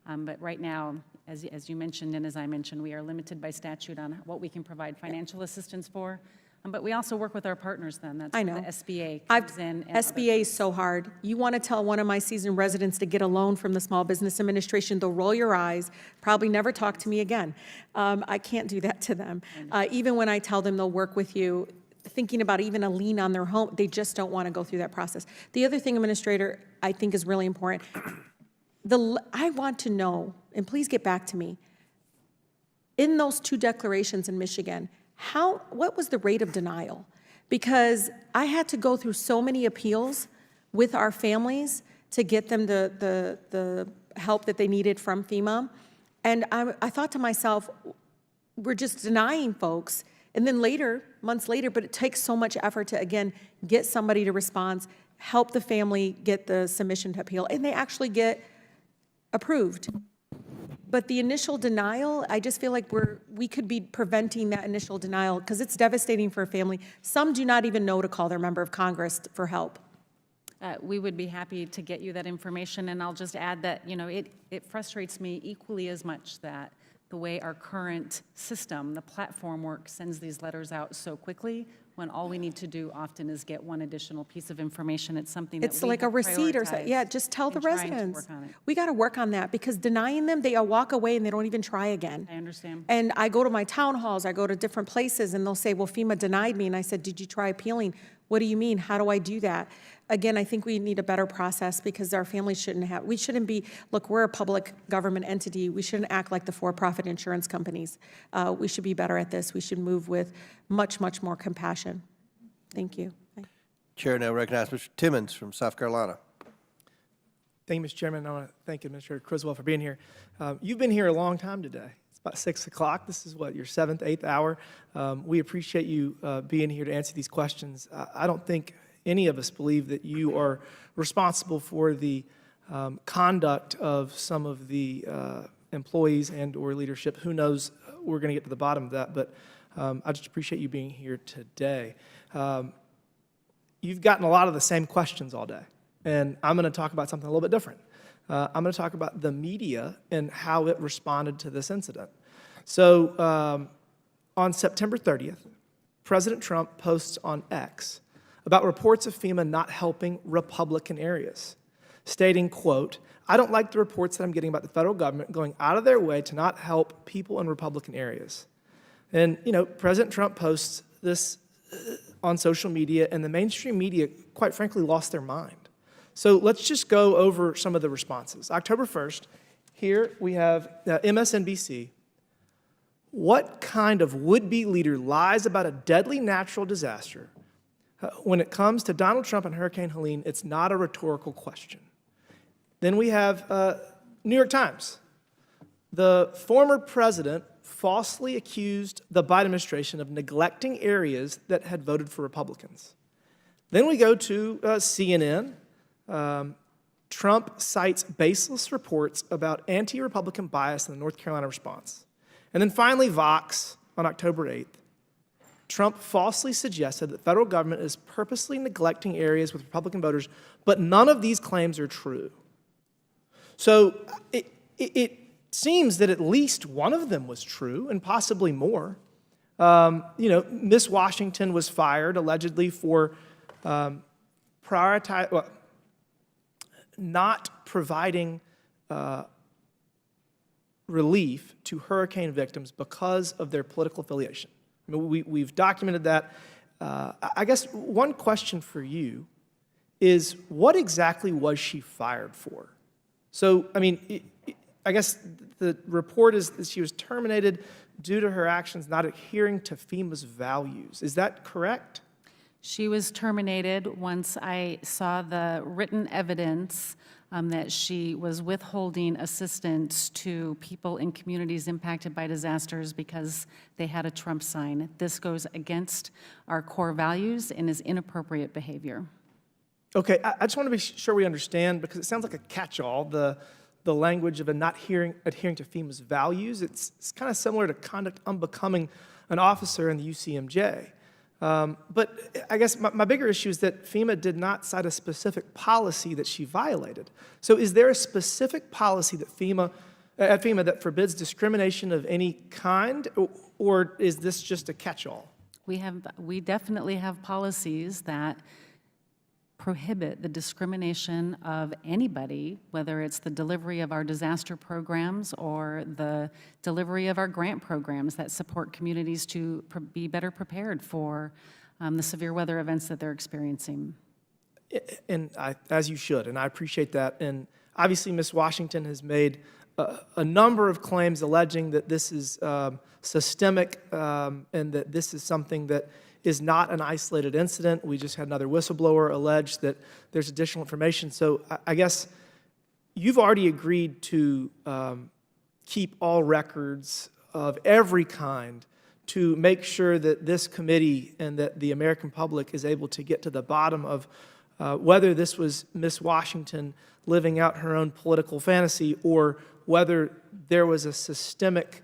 Speaker 4: But right now, as you mentioned and as I mentioned, we are limited by statute on what we can provide financial assistance for. But we also work with our partners then. That's
Speaker 10: I
Speaker 4: where
Speaker 10: know.
Speaker 4: the SBA comes in. and
Speaker 10: SBA is so hard. You want to tell one of my seasoned residents to get a loan from the Small Business Administration, they'll roll your eyes, probably never talk to me again. I can't do that to them. Even when I tell them they'll work with you, thinking about even a lien on their home, they just don't want to go through that process. The other thing, Administrator, I think is really important. I want to know, and please get back to me, in those two declarations in Michigan, what was the rate of denial? Because I had to go through so many appeals with our families to get them the help that they needed from FEMA. And I thought to myself, we're just denying folks. And then later, months later, but it takes so much effort to, again, get somebody to respond, help the family get the submission to appeal, and they actually get approved. But the initial denial, I just feel like we could be preventing that initial denial because it's devastating for a family. Some do not even know to call their member of Congress for help.
Speaker 4: We would be happy to get you that information, and I'll just add that, you know, it frustrates me equally as much that the way our current system, the platform work, sends these letters out so quickly when all we need to do often is get one additional piece of information. It's something that
Speaker 10: It's like a receipt or something. Yeah, just tell the residents. We got to work on that because denying them, they walk away and they don't even try again.
Speaker 4: I understand.
Speaker 10: And I go to my town halls, I go to different places, and they'll say, well, FEMA denied me. And I said, did you try appealing? What do you mean? How do I do that? Again, I think we need a better process because our families we shouldn't be, look, we're a public government entity. We shouldn't act like the for-profit insurance companies. We should be better at this. We should move with much, much more compassion. Thank you.
Speaker 1: Chair now recognizes Mr. Timmons from South Carolina.
Speaker 11: Thank you, Mr. Chairman. I want to thank Administrator Criswell for being here. You've been here a long time today. It's about 6 o'clock. This is what, your 7th, 8th hour. We appreciate you being here to answer these questions. I don't think any of us believe that you are responsible for the conduct of some of the employees and or leadership. Who knows? We're going to get to the bottom of that, but I just appreciate you being here today. You've gotten a lot of the same questions all day, and I'm going to talk about something a little bit different. I'm going to talk about the media and how it responded to this incident. So on September 30th, President Trump posts on X about reports of FEMA not helping Republican areas, stating, quote, "I don't like the reports that I'm getting about the federal government going out of their way to not help people in Republican areas." And, you know, President Trump posts this on social media, and the mainstream media, quite frankly, lost their mind. So let's just go over some of the responses. October 1st, here we have MSNBC what kind of would-be leader lies about a deadly natural disaster? When it comes to Donald Trump and Hurricane Helene, it's not a rhetorical question. Then we have New York Times. The former president falsely accused the Biden administration of neglecting areas that had voted for Republicans. Then we go to CNN. Trump cites baseless reports about anti-Republican bias in the North Carolina response. And then finally, Vox on October 8th. Trump falsely suggested that the federal government is purposely neglecting areas with Republican voters, but none of these claims are true. So it seems that at least one of them was true, and possibly more. Miss Washington was fired allegedly for not providing relief to hurricane victims because of their political affiliation. I mean, we've documented that. I guess one question for you is, what exactly was she fired for? So, I mean, I guess the report is that she was terminated due to her actions not adhering to FEMA's values. Is that correct?
Speaker 4: She was terminated once I saw the written evidence that she was withholding assistance to people in communities impacted by disasters because they had a Trump sign. This goes against our core values and is inappropriate behavior.
Speaker 11: Okay, I just want to be sure we understand, because it sounds like a catch-all, the language of a not adhering to FEMA's values. It's kind of similar to conduct unbecoming an officer in the UCMJ. But I guess my bigger issue is that FEMA did not cite a specific policy that she violated. So is there a specific policy that at FEMA that forbids discrimination of any kind, or is this just a catch-all?
Speaker 4: We definitely have policies that prohibit the discrimination of anybody, whether it's the delivery of our disaster programs or the delivery of our grant programs that support communities to be better prepared for the severe weather events that they're experiencing.
Speaker 11: And as you should, and I appreciate that. And obviously, Ms. Washington has made a number of claims alleging that this is systemic and that this is something that is not an isolated incident. We just had another whistleblower allege that there's additional information. So I guess you've already agreed to keep all records of every kind to make sure that this committee and that the American public is able to get to the bottom of whether this was Ms. Washington living out her own political fantasy or whether there was a systemic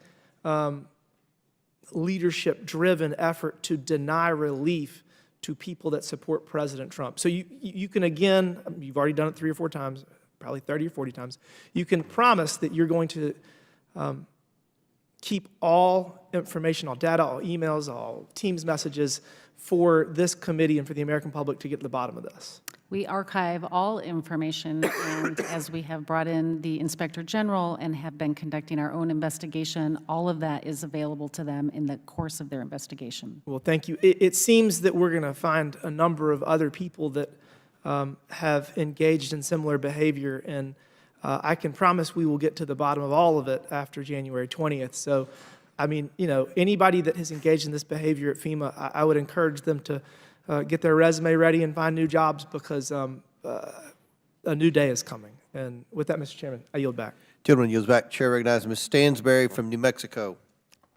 Speaker 11: leadership-driven effort to deny relief to people that support President Trump. So you can, again, you've already done it 3 or 4 times, probably 30 or 40 times, you can promise that you're going to keep all information, all data, all emails, all Teams messages for this committee and for the American public to get to the bottom of this.
Speaker 4: We archive all information, and as we have brought in the Inspector General and have been conducting our own investigation, all of that is available to them in the course of their investigation.
Speaker 11: Well, thank you. It seems that we're going to find a number of other people that have engaged in similar behavior, and I can promise we will get to the bottom of all of it after January 20th. So, I mean, anybody that has engaged in this behavior at FEMA, I would encourage them to get their resume ready and find new jobs, because a new day is coming. And with that, Mr. Chairman, I yield back.
Speaker 1: Gentleman yields back. Chair recognizes Ms. Stansberry from New Mexico.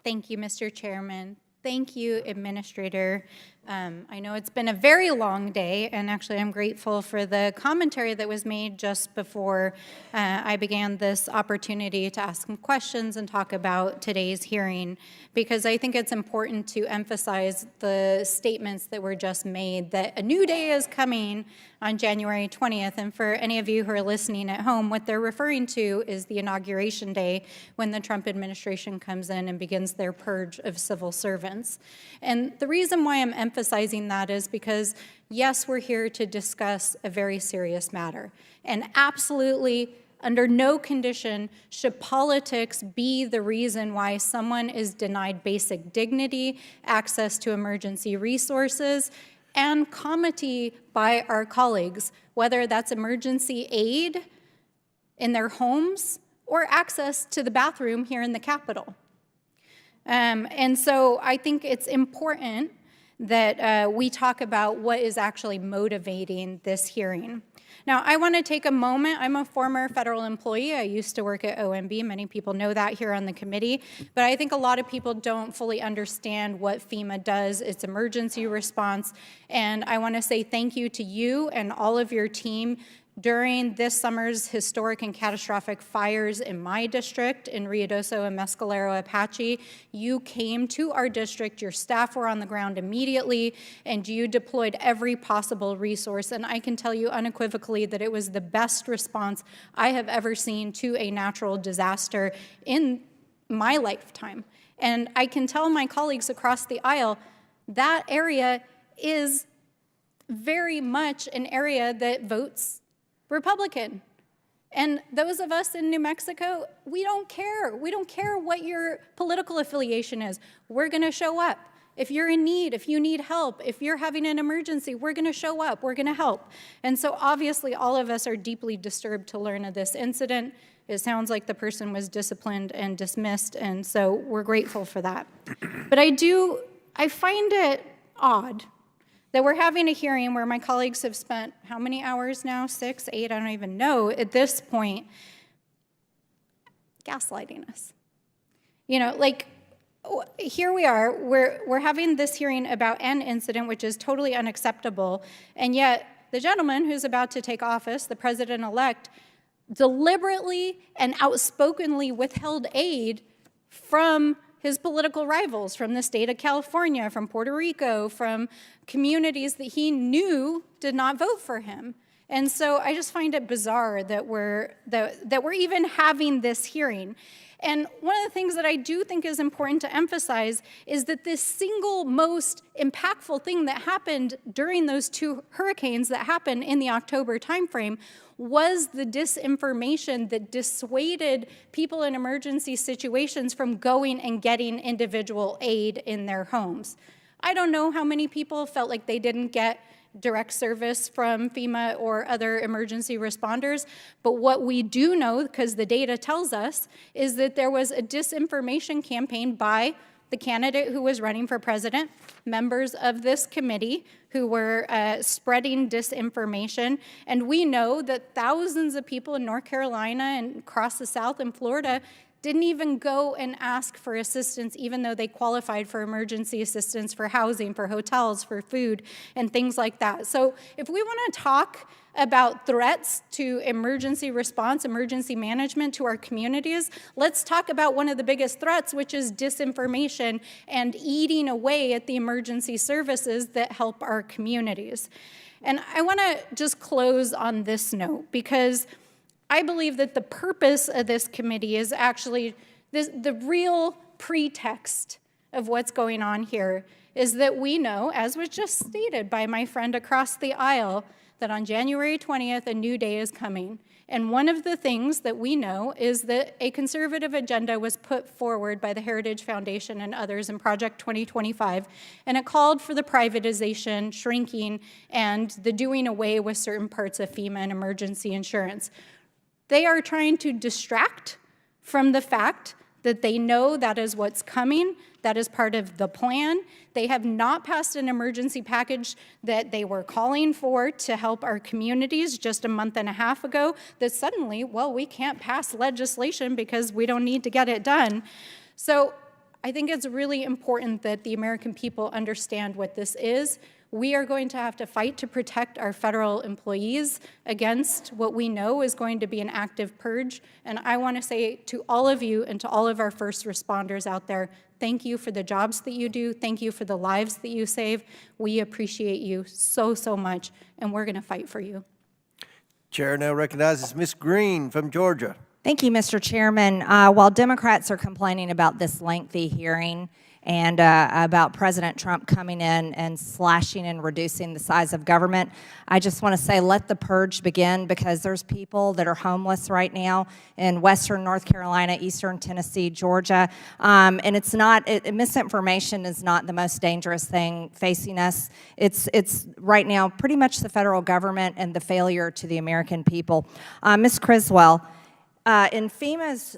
Speaker 12: Thank you, Mr. Chairman. Thank you, Administrator. I know it's been a very long day, and actually I'm grateful for the commentary that was made just before I began this opportunity to ask some questions and talk about today's hearing, because I think it's important to emphasize the statements that were just made, that a new day is coming on January 20th. And for any of you who are listening at home, what they're referring to is the inauguration day, when the Trump administration comes in and begins their purge of civil servants. And the reason why I'm emphasizing that is because, yes, we're here to discuss a very serious matter. And absolutely, under no condition should politics be the reason why someone is denied basic dignity, access to emergency resources, and comity by our colleagues, whether that's emergency aid in their homes or access to the bathroom here in the Capitol. And so I think it's important that we talk about what is actually motivating this hearing. Now, I want to take a moment. I'm a former federal employee. I used to work at OMB. Many people know that here on the committee. But I think a lot of people don't fully understand what FEMA does, its emergency response. And I want to say thank you to you and all of your team during this summer's historic and catastrophic fires in my district, in Ruidoso and Mescalero Apache. You came to our district, your staff were on the ground immediately, and you deployed every possible resource. And I can tell you unequivocally that it was the best response I have ever seen to a natural disaster in my lifetime. And I can tell my colleagues across the aisle, that area is very much an area that votes Republican. And those of us in New Mexico, we don't care. We don't care what your political affiliation is. We're going to show up. If you're in need, if you need help, if you're having an emergency, we're going to show up. We're going to help. And so obviously all of us are deeply disturbed to learn of this incident. It sounds like the person was disciplined and dismissed, and so we're grateful for that. But I find it odd that we're having a hearing where my colleagues have spent how many hours now? 6, 8, I don't even know at this point, gaslighting us. You know, like, here we are, we're having this hearing about an incident which is totally unacceptable, and yet the gentleman who's about to take office, the president-elect, deliberately and outspokenly withheld aid from his political rivals, from the state of California, from Puerto Rico, from communities that he knew did not vote for him. And so I just find it bizarre that we're even having this hearing. And one of the things that I do think is important to emphasize is that this single most impactful thing that happened during those 2 hurricanes that happened in the October timeframe was the disinformation that dissuaded people in emergency situations from going and getting individual aid in their homes. I don't know how many people felt like they didn't get direct service from FEMA or other emergency responders, but what we do know, because the data tells us, is that there was a disinformation campaign by the candidate who was running for president, members of this committee who were spreading disinformation. And we know that thousands of people in North Carolina and across the South and Florida didn't even go and ask for assistance, even though they qualified for emergency assistance for housing, for hotels, for food, and things like that. So if we want to talk about threats to emergency response, emergency management to our communities, let's talk about one of the biggest threats, which is disinformation and eating away at the emergency services that help our communities. And I want to just close on this note, because I believe that the purpose of this committee is actually the real pretext of what's going on here is that we know, as was just stated by my friend across the aisle, that on January 20th, a new day is coming. And one of the things that we know is that a conservative agenda was put forward by the Heritage Foundation and others in Project 2025, and it called for the privatization, shrinking, and the doing away with certain parts of FEMA and emergency insurance. They are trying to distract from the fact that they know that is what's coming, that is part of the plan. They have not passed an emergency package that they were calling for to help our communities just a month and a half ago, that suddenly, well, we can't pass legislation because we don't need to get it done. So I think it's really important that the American people understand what this is. We are going to have to fight to protect our federal employees against what we know is going to be an active purge. And I want to say to all of you and to all of our first responders out there, thank you for the jobs that you do. Thank you for the lives that you save. We appreciate you so, so much, and we're going to fight for you.
Speaker 1: Chair now recognizes Ms. Green from Georgia.
Speaker 13: Thank you, Mr. Chairman. While Democrats are complaining about this lengthy hearing and about President Trump coming in and slashing and reducing the size of government, I just want to say let the purge begin, because there's people that are homeless right now in western North Carolina, eastern Tennessee, Georgia, and it's not, misinformation is not the most dangerous thing facing us. It's right now pretty much the federal government and the failure to the American people. Ms. Criswell, in FEMA's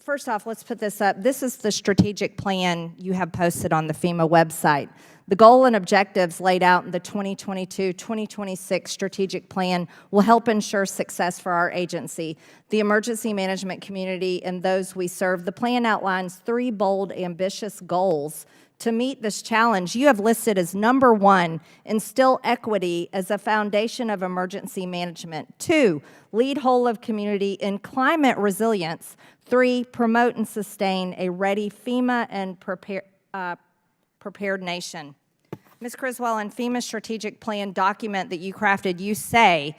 Speaker 13: First off, let's put this up. This is the strategic plan you have posted on the FEMA website. The goal and objectives laid out in the 2022-2026 strategic plan will help ensure success for our agency, the emergency management community, and those we serve. The plan outlines 3 bold, ambitious goals to meet this challenge. You have listed as number 1, instill equity as a foundation of emergency management. 2, lead whole of community in climate resilience. 3, promote and sustain a ready FEMA and prepared nation. Ms. Criswell, in FEMA's strategic plan document that you crafted, you say,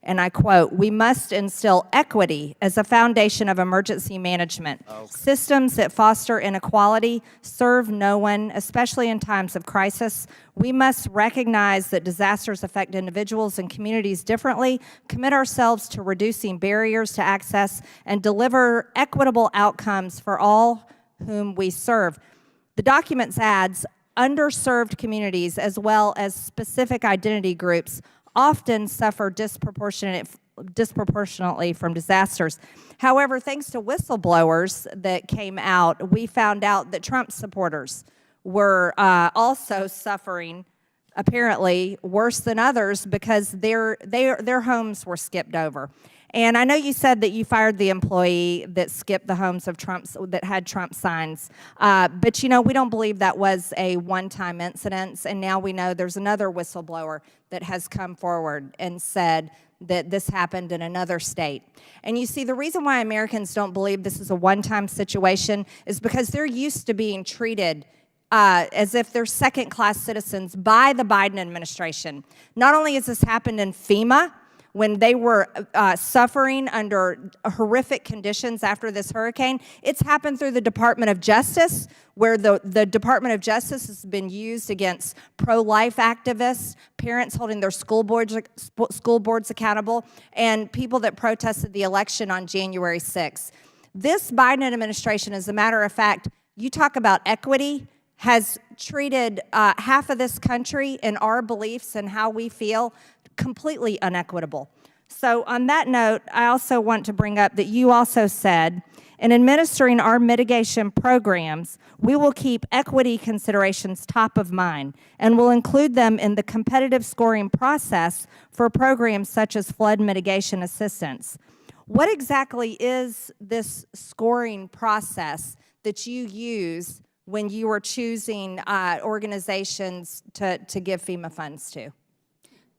Speaker 13: and I quote, "We must instill equity as a foundation of emergency management. Systems that foster inequality serve no one, especially in times of crisis. We must recognize that disasters affect individuals and communities differently, commit ourselves to reducing barriers to access, and deliver equitable outcomes for all whom we serve." The document adds, underserved communities as well as specific identity groups often suffer disproportionately from disasters. However, thanks to whistleblowers that came out, we found out that Trump supporters were also suffering, apparently worse than others, because their homes were skipped over. And I know you said that you fired the employee that skipped the homes of that had Trump signs, but you know, we don't believe that was a one-time incident, and now we know there's another whistleblower that has come forward and said that this happened in another state. And you see, the reason why Americans don't believe this is a one-time situation is because they're used to being treated as if they're second-class citizens by the Biden administration. Not only has this happened in FEMA, when they were suffering under horrific conditions after this hurricane, it's happened through the Department of Justice, where the Department of Justice has been used against pro-life activists, parents holding their school boards accountable, and people that protested the election on January 6th. This Biden administration, as a matter of fact, you talk about equity, has treated half of this country and our beliefs and how we feel completely unequitable. So on that note, I also want to bring up that you also said, in administering our mitigation programs, we will keep equity considerations top of mind and will include them in the competitive scoring process for programs such as flood mitigation assistance. What exactly is this scoring process that you use when you are choosing organizations to give FEMA funds to?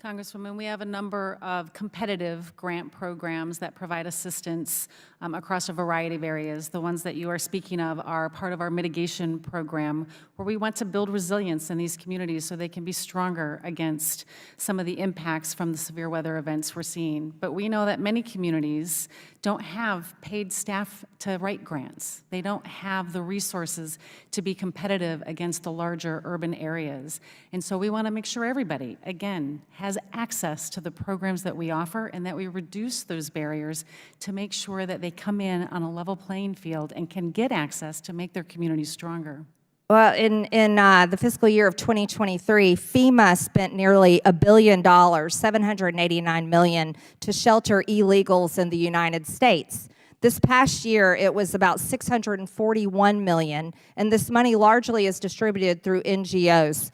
Speaker 4: Congresswoman, we have a number of competitive grant programs that provide assistance across a variety of areas. The ones that you are speaking of are part of our mitigation program, where we want to build resilience in these communities so they can be stronger against some of the impacts from the severe weather events we're seeing. But we know that many communities don't have paid staff to write grants. They don't have the resources to be competitive against the larger urban areas. And so we want to make sure everybody, again, has access to the programs that we offer and that we reduce those barriers to make sure that they come in on a level playing field and can get access to make their communities stronger.
Speaker 13: Well, in the fiscal year of 2023, FEMA spent nearly $1 billion, $789 million, to shelter illegals in the United States. This past year, it was about $641 million, and this money largely is distributed through NGOs.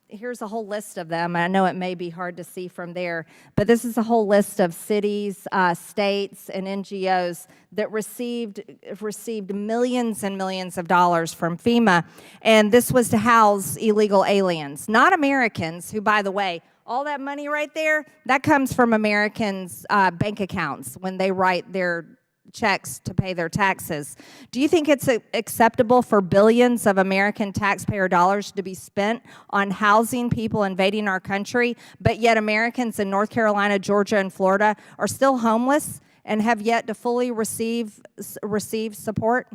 Speaker 13: Here's a whole list of them. I know it may be hard to see from there, but this is a whole list of cities, states, and NGOs that received millions and millions of dollars from FEMA, and this was to house illegal aliens, not Americans, who, by the way, all that money right there, that comes from Americans' bank accounts when they write their checks to pay their taxes. Do you think it's acceptable for billions of American taxpayer dollars to be spent on housing people invading our country, but yet Americans in North Carolina, Georgia, and Florida are still homeless and have yet to fully receive support?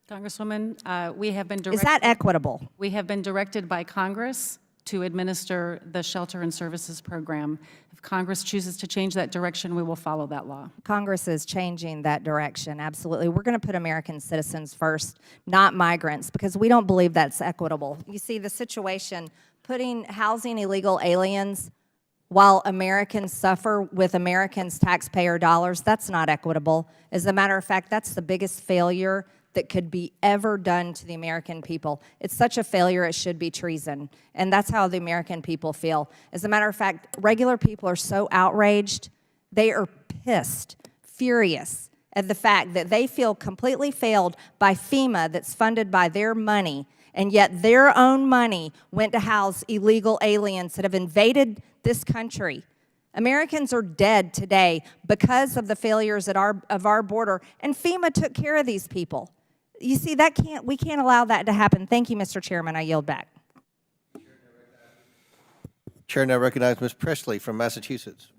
Speaker 4: Congresswoman, we have been directed.
Speaker 13: Is that equitable?
Speaker 4: We have been directed by Congress to administer the Shelter and Services Program. If Congress chooses to change that direction, we will follow that law.
Speaker 13: Congress is changing that direction, absolutely. We're going to put American citizens first, not migrants, because we don't believe that's equitable. You see, the situation, housing illegal aliens while Americans suffer with Americans' taxpayer dollars. That's not equitable. As a matter of fact, that's the biggest failure that could be ever done to the American people. It's such a failure, it should be treason. And that's how the American people feel. As a matter of fact, regular people are so outraged, they are pissed, furious at the fact that they feel completely failed by FEMA that's funded by their money, and yet their own money went to house illegal aliens that have invaded this country. Americans are dead today because of the failures of our border, and FEMA took care of these people. You see, we can't allow that to happen. Thank you, Mr. Chairman. I yield back.
Speaker 1: Chair now recognizes Ms. Presley from Massachusetts.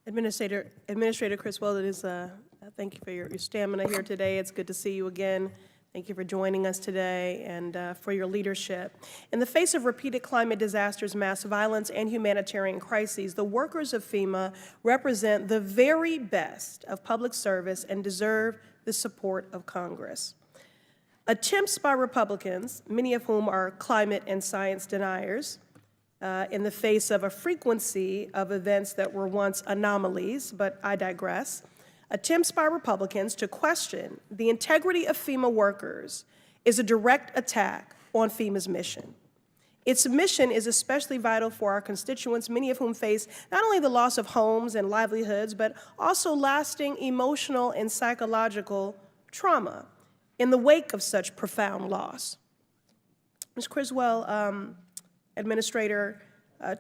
Speaker 14: Administrator Criswell, thank you for your stamina here today. It's good to see you again. Thank you for joining us today and for your leadership. In the face of repeated climate disasters, mass violence, and humanitarian crises, the workers of FEMA represent the very best of public service and deserve the support of Congress. Attempts by Republicans, many of whom are climate and science deniers, in the face of a frequency of events that were once anomalies, but I digress, attempts by Republicans to question the integrity of FEMA workers is a direct attack on FEMA's mission. Its mission is especially vital for our constituents, many of whom face not only the loss of homes and livelihoods, but also lasting emotional and psychological trauma in the wake of such profound loss. Ms. Criswell, Administrator,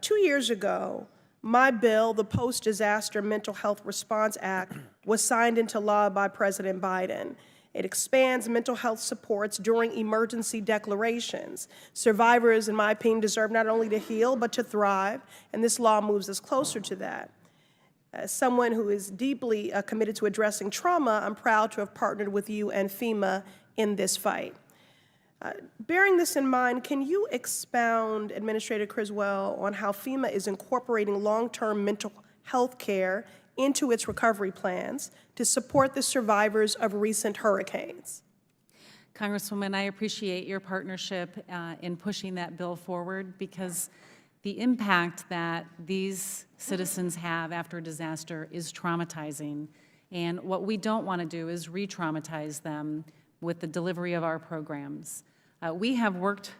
Speaker 14: 2 years ago, my bill, the Post-Disaster Mental Health Response Act, was signed into law by President Biden. It expands mental health supports during emergency declarations. Survivors, in my opinion, deserve not only to heal, but to thrive, and this law moves us closer to that. As someone who is deeply committed to addressing trauma, I'm proud to have partnered with you and FEMA in this fight. Bearing this in mind, can you expound, Administrator Criswell, on how FEMA is incorporating long-term mental health care into its recovery plans to support the survivors of recent hurricanes?
Speaker 4: Congresswoman, I appreciate your partnership in pushing that bill forward, because the impact that these citizens have after a disaster is traumatizing. And what we don't want to do is re-traumatize them with the delivery of our programs. We have worked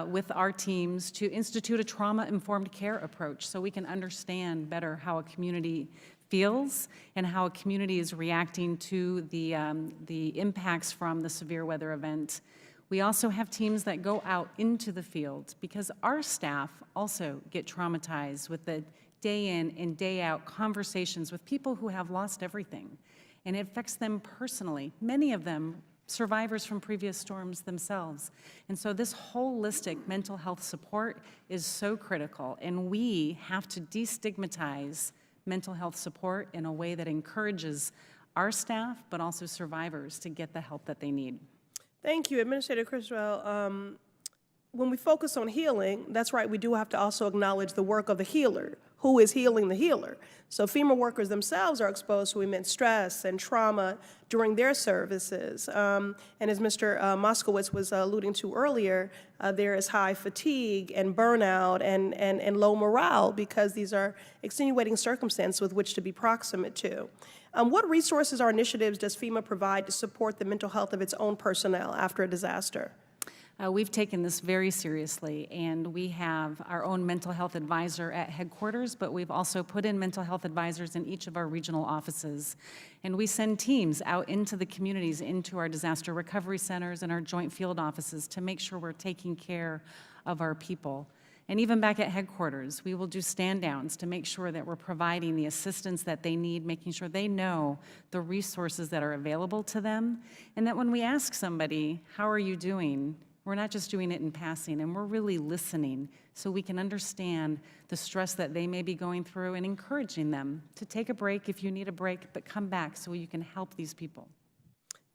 Speaker 4: with our teams to institute a trauma-informed care approach so we can understand better how a community feels and how a community is reacting to the impacts from the severe weather event. We also have teams that go out into the field, because our staff also get traumatized with the day in and day out conversations with people who have lost everything. And it affects them personally, many of them survivors from previous storms themselves. And so this holistic mental health support is so critical, and we have to destigmatize mental health support in a way that encourages our staff, but also survivors, to get the help that they need.
Speaker 14: Thank you, Administrator Criswell. When we focus on healing, that's right, we do have to also acknowledge the work of the healer. Who is healing the healer? So FEMA workers themselves are exposed to immense stress and trauma during their services. And as Mr. Moskowitz was alluding to earlier, there is high fatigue and burnout and low morale, because these are extenuating circumstances with which to be proximate to. What resources or initiatives does FEMA provide to support the mental health of its own personnel after a disaster?
Speaker 4: We've taken this very seriously, and we have our own mental health advisor at headquarters, but we've also put in mental health advisors in each of our regional offices. And we send teams out into the communities, into our disaster recovery centers and our joint field offices, to make sure we're taking care of our people. And even back at headquarters, we will do stand-downs to make sure that we're providing the assistance that they need, making sure they know the resources that are available to them, and that when we ask somebody, how are you doing, we're not just doing it in passing, and we're really listening so we can understand the stress that they may be going through, and encouraging them to take a break if you need a break, but come back so you can help these people.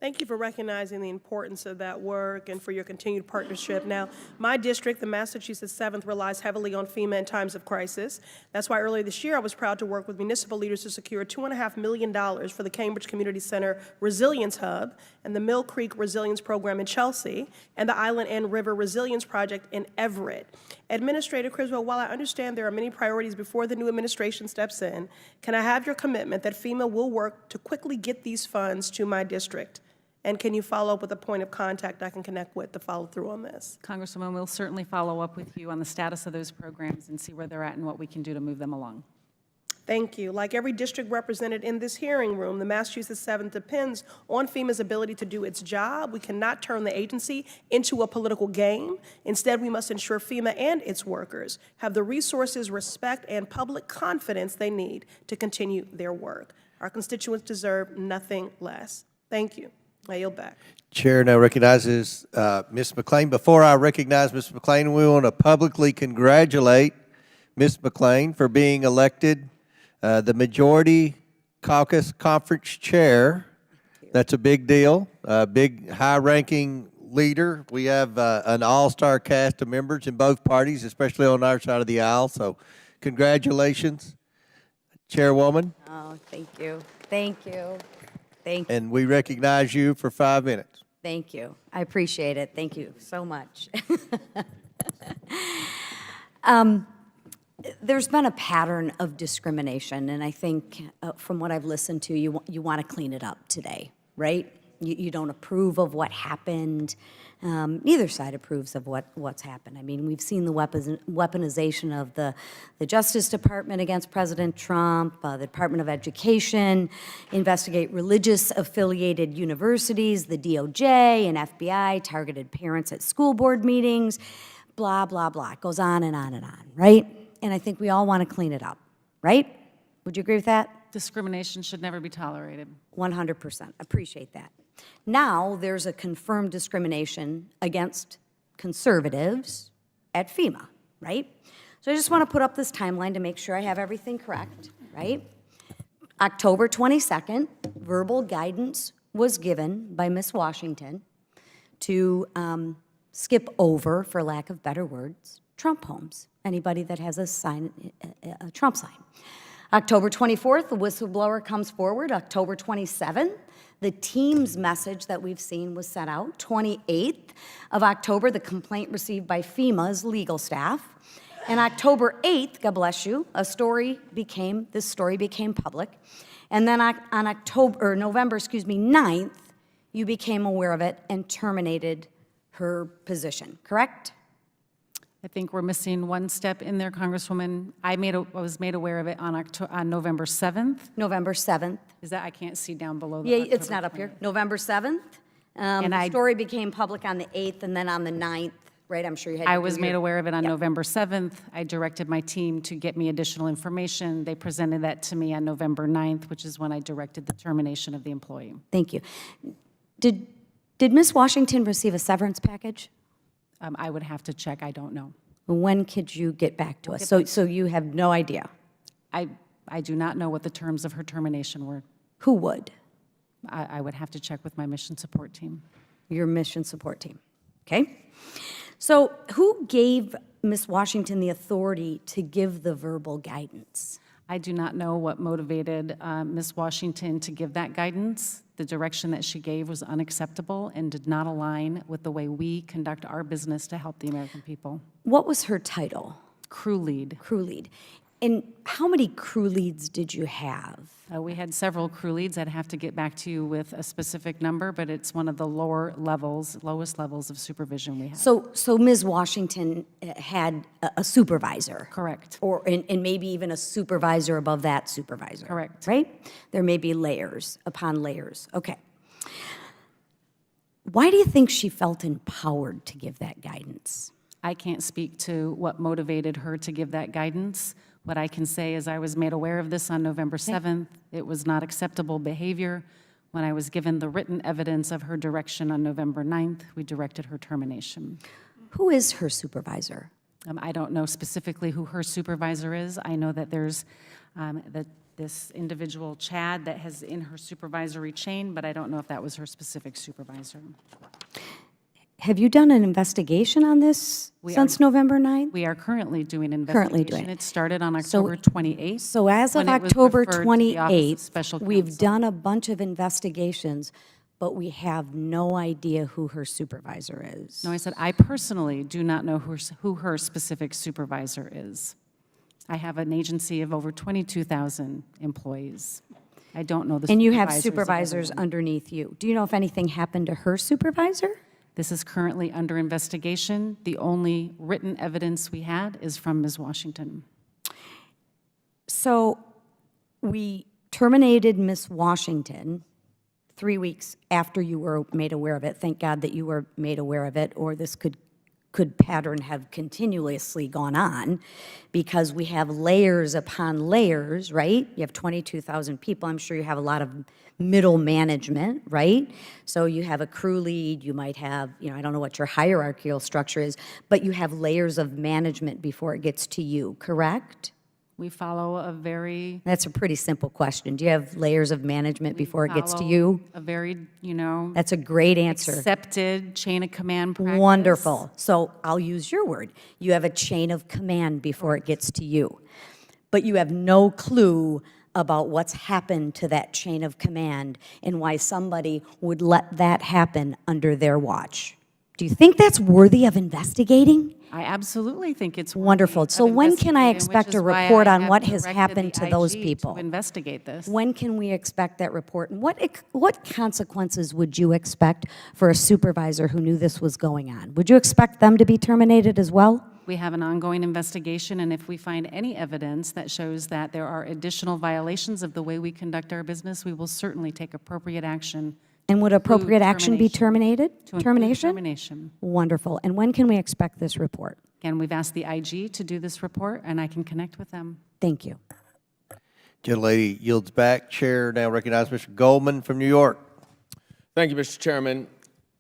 Speaker 14: Thank you for recognizing the importance of that work and for your continued partnership. Now, my district, the Massachusetts 7th, relies heavily on FEMA in times of crisis. That's why earlier this year I was proud to work with municipal leaders to secure $2.5 million for the Cambridge Community Center Resilience Hub and the Mill Creek Resilience Program in Chelsea and the Island and River Resilience Project in Everett. Administrator Criswell, while I understand there are many priorities before the new administration steps in, can I have your commitment that FEMA will work to quickly get these funds to my district? And can you follow up with a point of contact I can connect with to follow through on this?
Speaker 4: Congresswoman, we'll certainly follow up with you on the status of those programs and see where they're at and what we can do to move them along.
Speaker 14: Thank you. Like every district represented in this hearing room, the Massachusetts 7th depends on FEMA's ability to do its job. We cannot turn the agency into a political game. Instead, we must ensure FEMA and its workers have the resources, respect, and public confidence they need to continue their work. Our constituents deserve nothing less. Thank you. I yield back.
Speaker 1: Chair now recognizes Ms. McLean. Before I recognize Ms. McLean, we want to publicly congratulate Ms. McLean for being elected the Majority Caucus Conference Chair. That's a big deal, a big high-ranking leader. We have an all-star cast of members in both parties, especially on our side of the aisle, so congratulations, Chairwoman.
Speaker 15: Oh, thank you. Thank you. Thank you.
Speaker 1: And we recognize you for 5 minutes.
Speaker 15: Thank you. I appreciate it. Thank you so much. There's been a pattern of discrimination, and I think from what I've listened to, you want to clean it up today, right? You don't approve of what happened. Neither side approves of what's happened. I mean, we've seen the weaponization of the Justice Department against President Trump, the Department of Education, investigate religious-affiliated universities, the DOJ and FBI targeted parents at school board meetings, blah, blah, blah. It goes on and on and on, right? And I think we all want to clean it up, right? Would you agree with that?
Speaker 4: Discrimination should never be tolerated.
Speaker 15: 100%. Appreciate that. Now there's a confirmed discrimination against conservatives at FEMA, right? So I just want to put up this timeline to make sure I have everything correct, right? October 22nd, verbal guidance was given by Ms. Washington to skip over, for lack of better words, Trump homes. Anybody that has a sign, a Trump sign. October 24th, the whistleblower comes forward. October 27th, the team's message that we've seen was sent out. 28th of October, the complaint received by FEMA's legal staff. And October 8th, God bless you, this story became public. And then on November 9th, you became aware of it and terminated her position, correct?
Speaker 4: I think we're missing one step in there, Congresswoman. I was made aware of it on November 7th.
Speaker 15: November 7th.
Speaker 4: Is that, I can't see down below.
Speaker 15: Yeah, it's not up here. November 7th. The story became public on the 8th and then on the 9th, right? I'm sure you had to
Speaker 4: I
Speaker 15: do
Speaker 4: was made
Speaker 15: your-
Speaker 4: aware of it on
Speaker 15: Yep.
Speaker 4: November 7th. I directed my team to get me additional information. They presented that to me on November 9th, which is when I directed the termination of the employee.
Speaker 15: Thank you. Did Ms. Washington receive a severance package?
Speaker 4: I would have to check. I don't know.
Speaker 15: When could you get back to us? So you have no idea?
Speaker 4: I do not know what the terms of her termination were.
Speaker 15: Who would?
Speaker 4: I would have to check with my mission support team.
Speaker 15: Your mission support team, okay? So who gave Ms. Washington the authority to give the verbal guidance?
Speaker 4: I do not know what motivated Ms. Washington to give that guidance. The direction that she gave was unacceptable and did not align with the way we conduct our business to help the American people.
Speaker 15: What was her title?
Speaker 4: Crew lead.
Speaker 15: Crew lead. And how many crew leads did you have?
Speaker 4: We had several crew leads. I'd have to get back to you with a specific number, but it's one of the lowest levels of supervision we have.
Speaker 15: So Ms. Washington had a supervisor?
Speaker 4: Correct.
Speaker 15: And maybe even a supervisor above that supervisor?
Speaker 4: Correct.
Speaker 15: Right? There may be layers upon layers. Okay. Why do you think she felt empowered to give that guidance?
Speaker 4: I can't speak to what motivated her to give that guidance. What I can say is I was made aware of this on November 7th. It was not acceptable behavior. When I was given the written evidence of her direction on November 9th, we directed her termination.
Speaker 15: Who is her supervisor?
Speaker 4: I don't know specifically who her supervisor is. I know that there's this individual, Chad, that has in her supervisory chain, but I don't know if that was her specific supervisor.
Speaker 15: Have you done an investigation on this since November 9th?
Speaker 4: We are currently doing an
Speaker 15: Currently
Speaker 4: investigation.
Speaker 15: doing it.
Speaker 4: It started on October 28th.
Speaker 15: So as of
Speaker 4: when it was
Speaker 15: October
Speaker 4: referred to the Office of
Speaker 15: 28th,
Speaker 4: Special
Speaker 15: we've
Speaker 4: Counsel.
Speaker 15: done a bunch of investigations, but we have no idea who her supervisor is.
Speaker 4: No, I said I personally do not know who her specific supervisor is. I have an agency of over 22,000 employees. I don't know the
Speaker 15: And you have
Speaker 4: supervisors of
Speaker 15: supervisors
Speaker 4: everyone.
Speaker 15: underneath you. Do you know if anything happened to her supervisor?
Speaker 4: This is currently under investigation. The only written evidence we had is from Ms. Washington.
Speaker 15: So we terminated Miss Washington 3 weeks after you were made aware of it. Thank God that you were made aware of it, or this could pattern have continuously gone on, because we have layers upon layers, right? You have 22,000 people. I'm sure you have a lot of middle management, right? So you have a crew lead, you might have, I don't know what your hierarchical structure is, but you have layers of management before it gets to you, correct?
Speaker 4: We follow a very...
Speaker 15: That's a pretty simple question. Do you have layers of management before it gets to you?
Speaker 4: A very,
Speaker 15: That's a great answer.
Speaker 4: accepted chain of command practice.
Speaker 15: Wonderful. So I'll use your word. You have a chain of command before it gets to you. But you have no clue about what's happened to that chain of command and why somebody would let that happen under their watch. Do you think that's worthy of investigating?
Speaker 4: I absolutely think it's
Speaker 15: Wonderful. So when can I expect a report on what has happened to those
Speaker 4: To
Speaker 15: people?
Speaker 4: investigate this.
Speaker 15: When can we expect that report? And what consequences would you expect for a supervisor who knew this was going on? Would you expect them to be terminated as well?
Speaker 4: We have an ongoing investigation, and if we find any evidence that shows that there are additional violations of the way we conduct our business, we will certainly take appropriate action.
Speaker 15: And would appropriate action be terminated?
Speaker 4: To include
Speaker 15: Termination?
Speaker 4: termination.
Speaker 15: Wonderful. And when can we expect this report?
Speaker 4: Again, we've asked the IG to do this report, and I can connect with them.
Speaker 15: Thank you.
Speaker 1: Gentlelady yields back. Chair now recognizes Mr. Goldman from New York.
Speaker 16: Thank you, Mr. Chairman.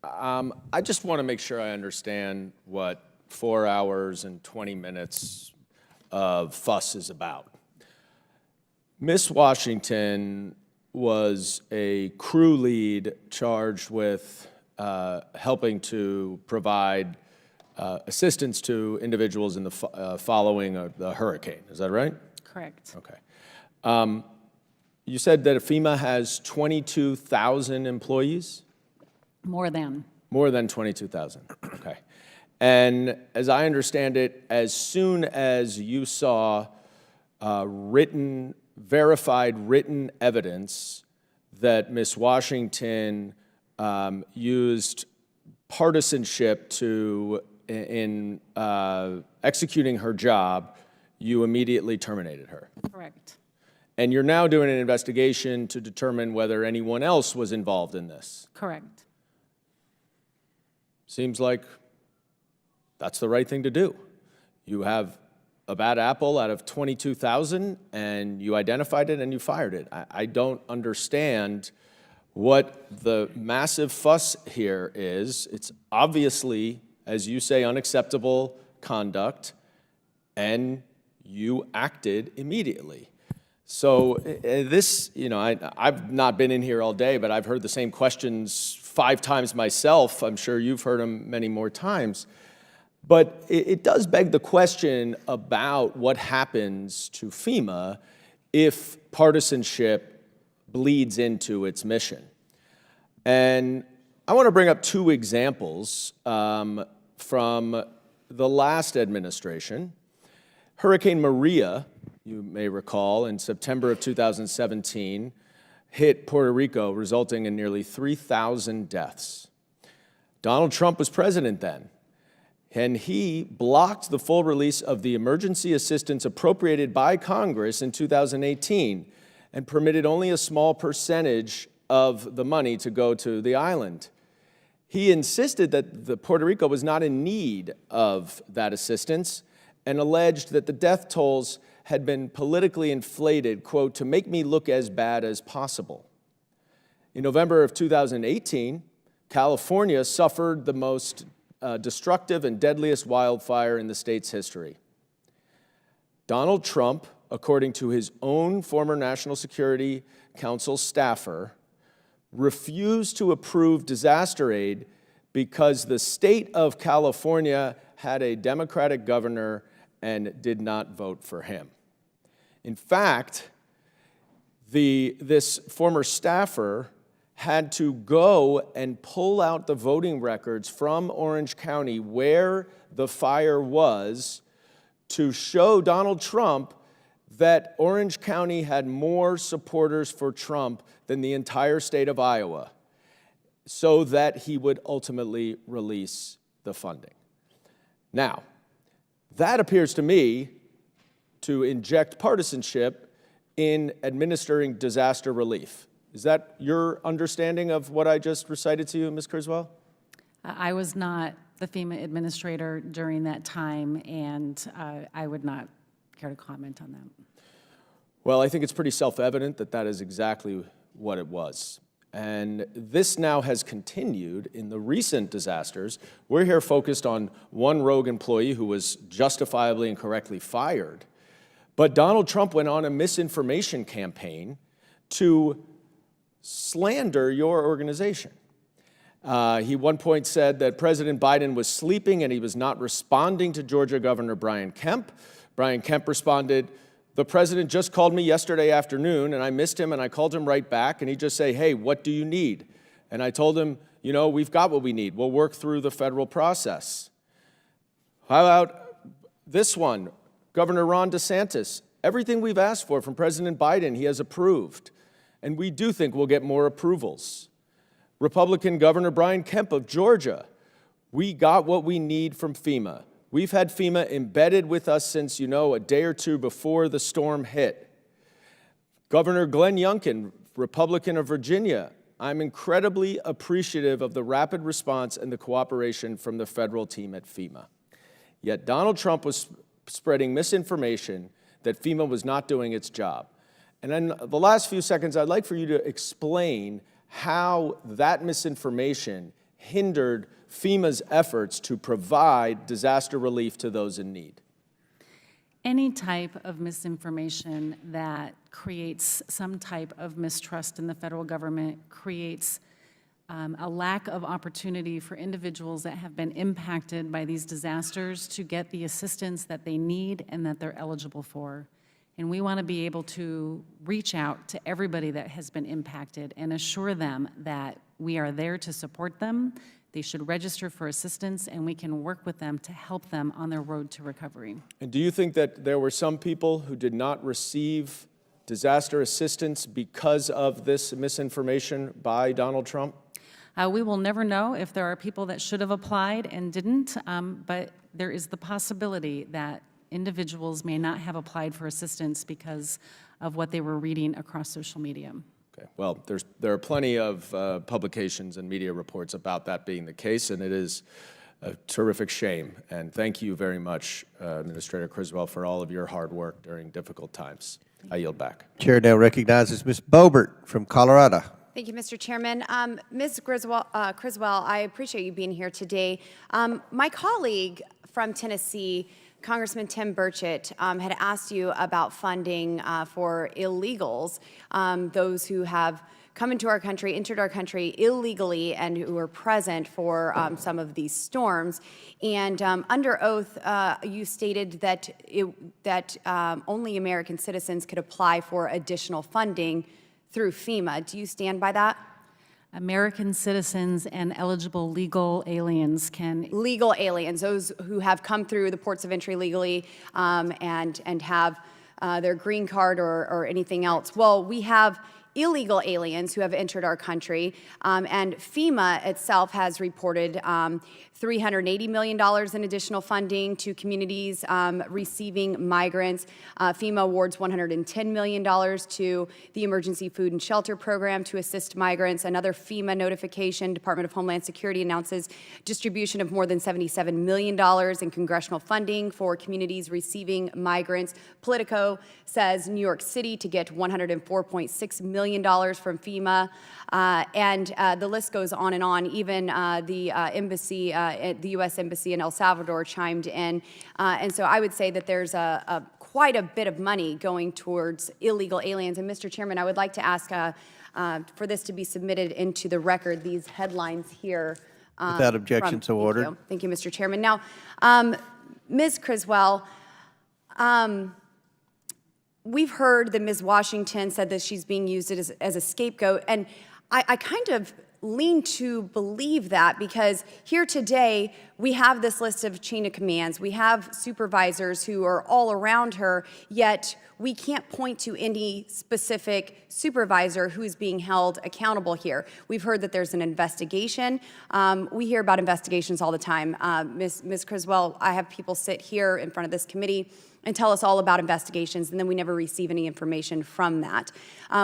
Speaker 16: I just want to make sure I understand what 4 hours and 20 minutes of fuss is about. Miss Washington was a crew lead charged with helping to provide assistance to individuals in the following the hurricane. Is that right?
Speaker 4: Correct.
Speaker 16: Okay. You said that FEMA has 22,000 employees?
Speaker 4: More than.
Speaker 16: More than 22,000. Okay. And as I understand it, as soon as you saw verified written evidence that Ms. Washington used partisanship in executing her job, you immediately terminated her.
Speaker 4: Correct.
Speaker 16: And you're now doing an investigation to determine whether anyone else was involved in this.
Speaker 4: Correct.
Speaker 16: Seems like that's the right thing to do. You have a bad apple out of 22,000, and you identified it and you fired it. I don't understand what the massive fuss here is. It's obviously, as you say, unacceptable conduct, and you acted immediately. So this, I've not been in here all day, but I've heard the same questions 5 times myself. I'm sure you've heard them many more times. But it does beg the question about what happens to FEMA if partisanship bleeds into its mission. And I want to bring up 2 examples from the last administration. Hurricane Maria, you may recall, in September of 2017, hit Puerto Rico, resulting in nearly 3,000 deaths. Donald Trump was president then, and he blocked the full release of the emergency assistance appropriated by Congress in 2018 and permitted only a small percentage of the money to go to the island. He insisted that Puerto Rico was not in need of that assistance and alleged that the death tolls had been politically inflated, quote, to make me look as bad as possible. In November of 2018, California suffered the most destructive and deadliest wildfire in the state's history. Donald Trump according to his own former National Security Council staffer, refused to approve disaster aid because the state of California had a Democratic governor and did not vote for him. In fact, this former staffer had to go and pull out the voting records from Orange County where the fire was to show Donald Trump that Orange County had more supporters for Trump than the entire state of Iowa, so that he would ultimately release the funding. Now, that appears to me to inject partisanship in administering disaster relief. Is that your understanding of what I just recited to you, Ms. Criswell?
Speaker 4: I was not the FEMA administrator during that time, and I would not care to comment on that.
Speaker 16: Well, I think it's pretty self-evident that that is exactly what it was. And this now has continued in the recent disasters. We're here focused on one rogue employee who was justifiably and correctly fired. But Donald Trump went on a misinformation campaign to slander your organization. He at one point said that President Biden was sleeping and he was not responding to Georgia Governor Brian Kemp. Brian Kemp responded, "The president just called me yesterday afternoon and I missed him and I called him right back and he just say, 'Hey, what do you need?' And I told him, 'You know, we've got what we need. We'll work through the federal process.'" How about this one? Governor Ron DeSantis. Everything we've asked for from President Biden, he has approved. And we do think we'll get more approvals. Republican Governor Brian Kemp of Georgia. We got what we need from FEMA. We've had FEMA embedded with us since, a day or two before the storm hit. Governor Glenn Youngkin, Republican of Virginia. I'm incredibly appreciative of the rapid response and the cooperation from the federal team at FEMA. Yet Donald Trump was spreading misinformation that FEMA was not doing its job. And in the last few seconds, I'd like for you to explain how that misinformation hindered FEMA's efforts to provide disaster relief to those in need.
Speaker 4: Any type of misinformation that creates some type of mistrust in the federal government creates a lack of opportunity for individuals that have been impacted by these disasters to get the assistance that they need and that they're eligible for. And we want to be able to reach out to everybody that has been impacted and assure them that we are there to support them. They should register for assistance, and we can work with them to help them on their road to recovery.
Speaker 16: And do you think that there were some people who did not receive disaster assistance because of this misinformation by Donald Trump?
Speaker 4: We will never know if there are people that should have applied and didn't, but there is the possibility that individuals may not have applied for assistance because of what they were reading across social media.
Speaker 16: Okay. Well, there are plenty of publications and media reports about that being the case, and it is a terrific shame. And thank you very much, Administrator Criswell, for all of your hard work during difficult times. I yield back.
Speaker 1: Chair now recognizes Ms. Boebert from Colorado.
Speaker 17: Thank you, Mr. Chairman. Ms. Criswell, I appreciate you being here today. My colleague from Tennessee, Congressman Tim Burchett, had asked you about funding for illegals, those who have come into our country, entered our country illegally, and who were present for some of these storms. And under oath, you stated that only American citizens could apply for additional funding through FEMA. Do you stand by that?
Speaker 4: American citizens and eligible legal aliens can...
Speaker 17: Legal aliens, those who have come through the ports of entry legally and have their green card or anything else. Well, we have illegal aliens who have entered our country, and FEMA itself has reported $380 million in additional funding to communities receiving migrants. FEMA awards $110 million to the Emergency Food and Shelter Program to assist migrants. Another FEMA notification, Department of Homeland Security announces distribution of more than $77 million in congressional funding for communities receiving migrants. Politico says New York City to get $104.6 million from FEMA, and the list goes on and on. Even the U.S. Embassy in El Salvador chimed in, and so I would say that there's quite a bit of money going towards illegal aliens. And Mr. Chairman, I would like to ask for this to be submitted into the record, these headlines here.
Speaker 1: Without objection, so ordered.
Speaker 17: Thank you, Mr. Chairman. Now, Ms. Criswell, we've heard that Ms. Washington said that she's being used as a scapegoat, and I kind of lean to believe that, because here today we have this list of chain of commands. We have supervisors who are all around her, yet we can't point to any specific supervisor who's being held accountable here. We've heard that there's an investigation. We hear about investigations all the time. Ms. Criswell, I have people sit here in front of this committee and tell us all about investigations, and then we never receive any information from that.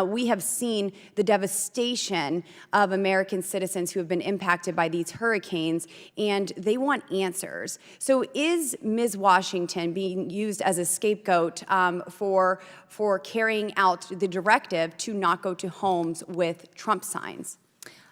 Speaker 17: We have seen the devastation of American citizens who have been impacted by these hurricanes, and they want answers. So is Ms. Washington being used as a scapegoat for carrying out the directive to not go to homes with Trump signs?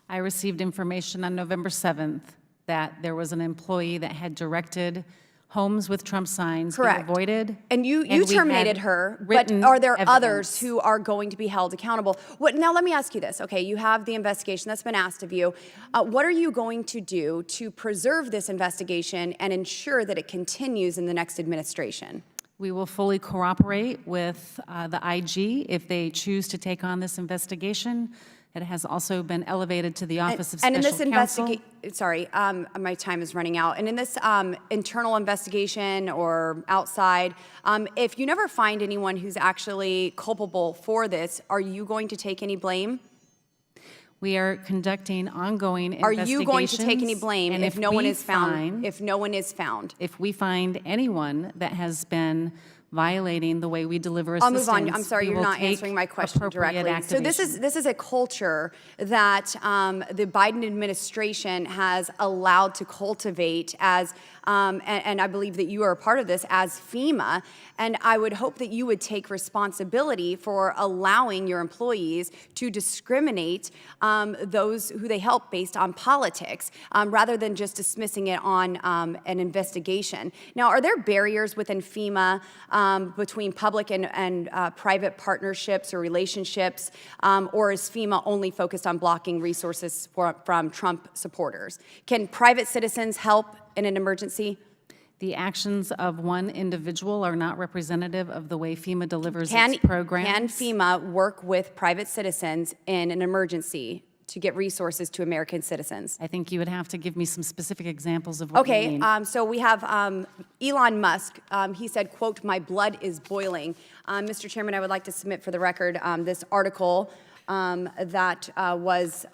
Speaker 4: I received information on November 7th that there was an employee that had directed homes with Trump signs be avoided.
Speaker 17: And you terminated her, but are there others who are going to be held accountable? Now, let me ask you this. Okay, you have the investigation that's been asked of you. What are you going to do to preserve this investigation and ensure that it continues in the next administration?
Speaker 4: We will fully cooperate with the IG if they choose to take on this investigation. It has also been elevated to the Office of Special Counsel.
Speaker 17: And in this investigation, sorry, my time is running out. And in this internal investigation or outside, if you never find anyone who's actually culpable for this, are you going to take any blame?
Speaker 4: We are conducting ongoing investigations.
Speaker 17: Are you going to take any blame if no one is found? If no one is found?
Speaker 4: If we find anyone that has been violating the way we deliver assistance,
Speaker 17: I'll move on. I'm sorry, you're not answering my question directly. So this is a culture that the Biden administration has allowed to cultivate as, and I believe that you are a part of this, as FEMA. And I would hope that you would take responsibility for allowing your employees to discriminate those who they help based on politics, rather than just dismissing it on an investigation. Now, are there barriers within FEMA between public and private partnerships or relationships, or is FEMA only focused on blocking resources from Trump supporters? Can private citizens help in an emergency?
Speaker 4: The actions of one individual are not representative of the way FEMA delivers its programs.
Speaker 17: Can FEMA work with private citizens in an emergency to get resources to American citizens?
Speaker 4: I think you would have to give me some specific examples of what you mean.
Speaker 17: Okay, so we have Elon Musk. He said, quote, "My blood is boiling." Mr. Chairman, I would like to submit for the record this article that was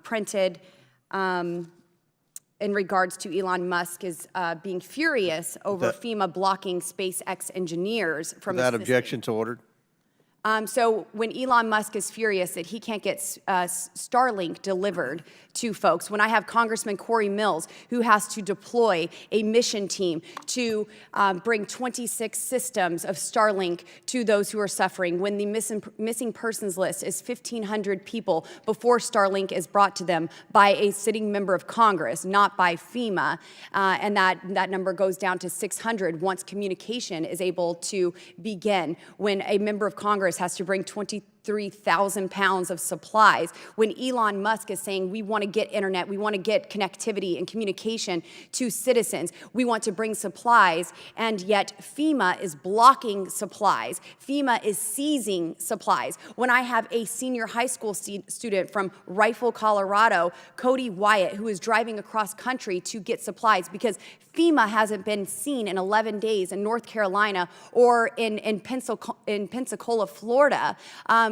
Speaker 17: printed in regards to Elon Musk is being furious over FEMA blocking SpaceX engineers from
Speaker 1: Without objection, so ordered.
Speaker 17: So when Elon Musk is furious that he can't get Starlink delivered to folks, when I have Congressman Corey Mills who has to deploy a mission team to bring 26 systems of Starlink to those who are suffering, when the missing persons list is 1,500 people before Starlink is brought to them by a sitting member of Congress, not by FEMA, and that number goes down to 600 once communication is able to begin, when a member of Congress has to bring 23,000 pounds of supplies, when Elon Musk is saying we want to get internet, we want to get connectivity and communication to citizens, we want to bring supplies, and yet FEMA is blocking supplies. FEMA is seizing supplies. When I have a senior high school student from Rifle, Colorado, Cody Wyatt, who is driving across country to get supplies because FEMA hasn't been seen in 11 days in North Carolina or in Pensacola, Florida,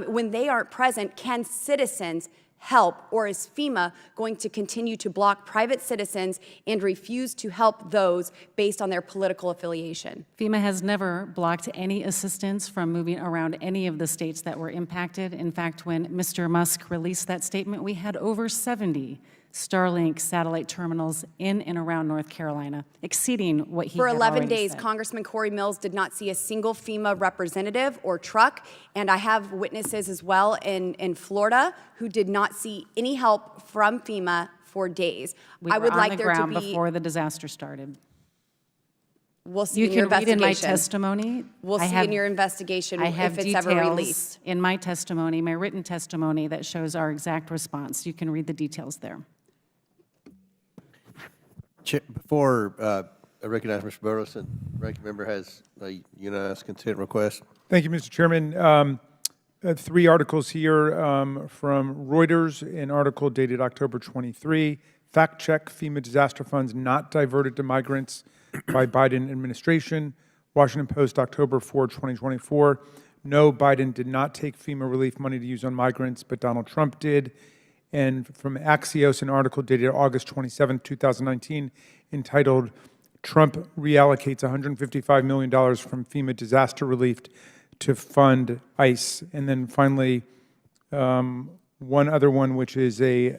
Speaker 17: when they aren't present, can citizens help, or is FEMA going to continue to block private citizens and refuse to help those based on their political affiliation?
Speaker 4: FEMA has never blocked any assistance from moving around any of the states that were impacted. In fact, when Mr. Musk released that statement, we had over 70 Starlink satellite terminals in and around North Carolina, exceeding what he
Speaker 17: For
Speaker 4: had
Speaker 17: 11
Speaker 4: already
Speaker 17: days,
Speaker 4: said.
Speaker 17: Congressman Corey Mills did not see a single FEMA representative or truck, and I have witnesses as well in Florida who did not see any help from FEMA for days.
Speaker 4: We were on the ground before the disaster started.
Speaker 17: We'll see
Speaker 4: You
Speaker 17: in your
Speaker 4: can read in my
Speaker 17: investigation.
Speaker 4: testimony.
Speaker 17: We'll
Speaker 4: I
Speaker 17: see
Speaker 4: have-
Speaker 17: in your investigation
Speaker 4: I have
Speaker 17: if it's ever
Speaker 4: details
Speaker 17: released.
Speaker 4: in my testimony, my written testimony, that shows our exact response. You can read the details there.
Speaker 1: Before I recognize Mr. Burleson, ranking member has a unanimous consent request.
Speaker 2: Thank you, Mr. Chairman. 3 articles here from Reuters, an article dated October 23, fact check FEMA disaster funds not diverted to migrants by Biden administration. Washington Post, October 4, 2024. No, Biden did not take FEMA relief money to use on migrants, but Donald Trump did. And from Axios, an article dated August 27, 2019, entitled Trump reallocates $155 million from FEMA disaster relief to fund ICE. And then finally, one other one, which is a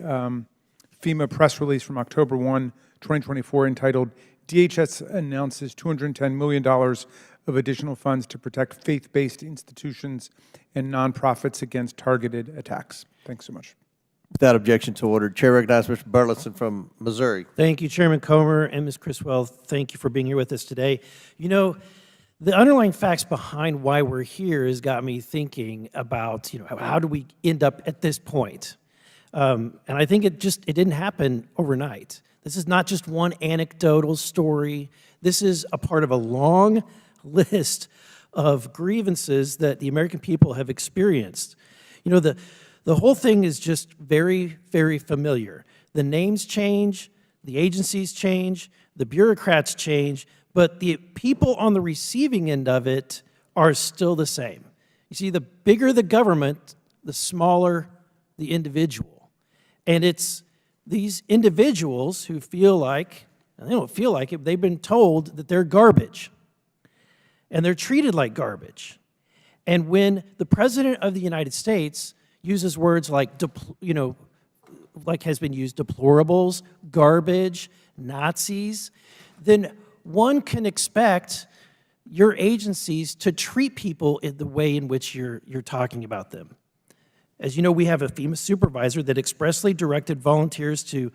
Speaker 2: FEMA press release from October 1, 2024, entitled DHS announces $210 million of additional funds to protect faith-based institutions and nonprofits against targeted attacks. Thanks so much.
Speaker 1: Without objection to order, Chair recognizes Mr. Burleson from Missouri.
Speaker 18: Thank you, Chairman Comer and Ms. Criswell. Thank you for being here with us today. You know, the underlying facts behind why we're here has got me thinking about, how do we end up at this point? And I think it didn't happen overnight. This is not just one anecdotal story. This is a part of a long list of grievances that the American people have experienced. You know, the whole thing is just very, very familiar. The names change, the agencies change, the bureaucrats change, but the people on the receiving end of it are still the same. You see, the bigger the government, the smaller the individual. And it's these individuals who feel like, and they don't feel like it, they've been told that they're garbage. And they're treated like garbage. And when the President of the United States uses words like, like has been used, deplorables, garbage, Nazis, then one can expect your agencies to treat people in the way in which you're talking about them. As you know, we have a FEMA supervisor that expressly directed volunteers to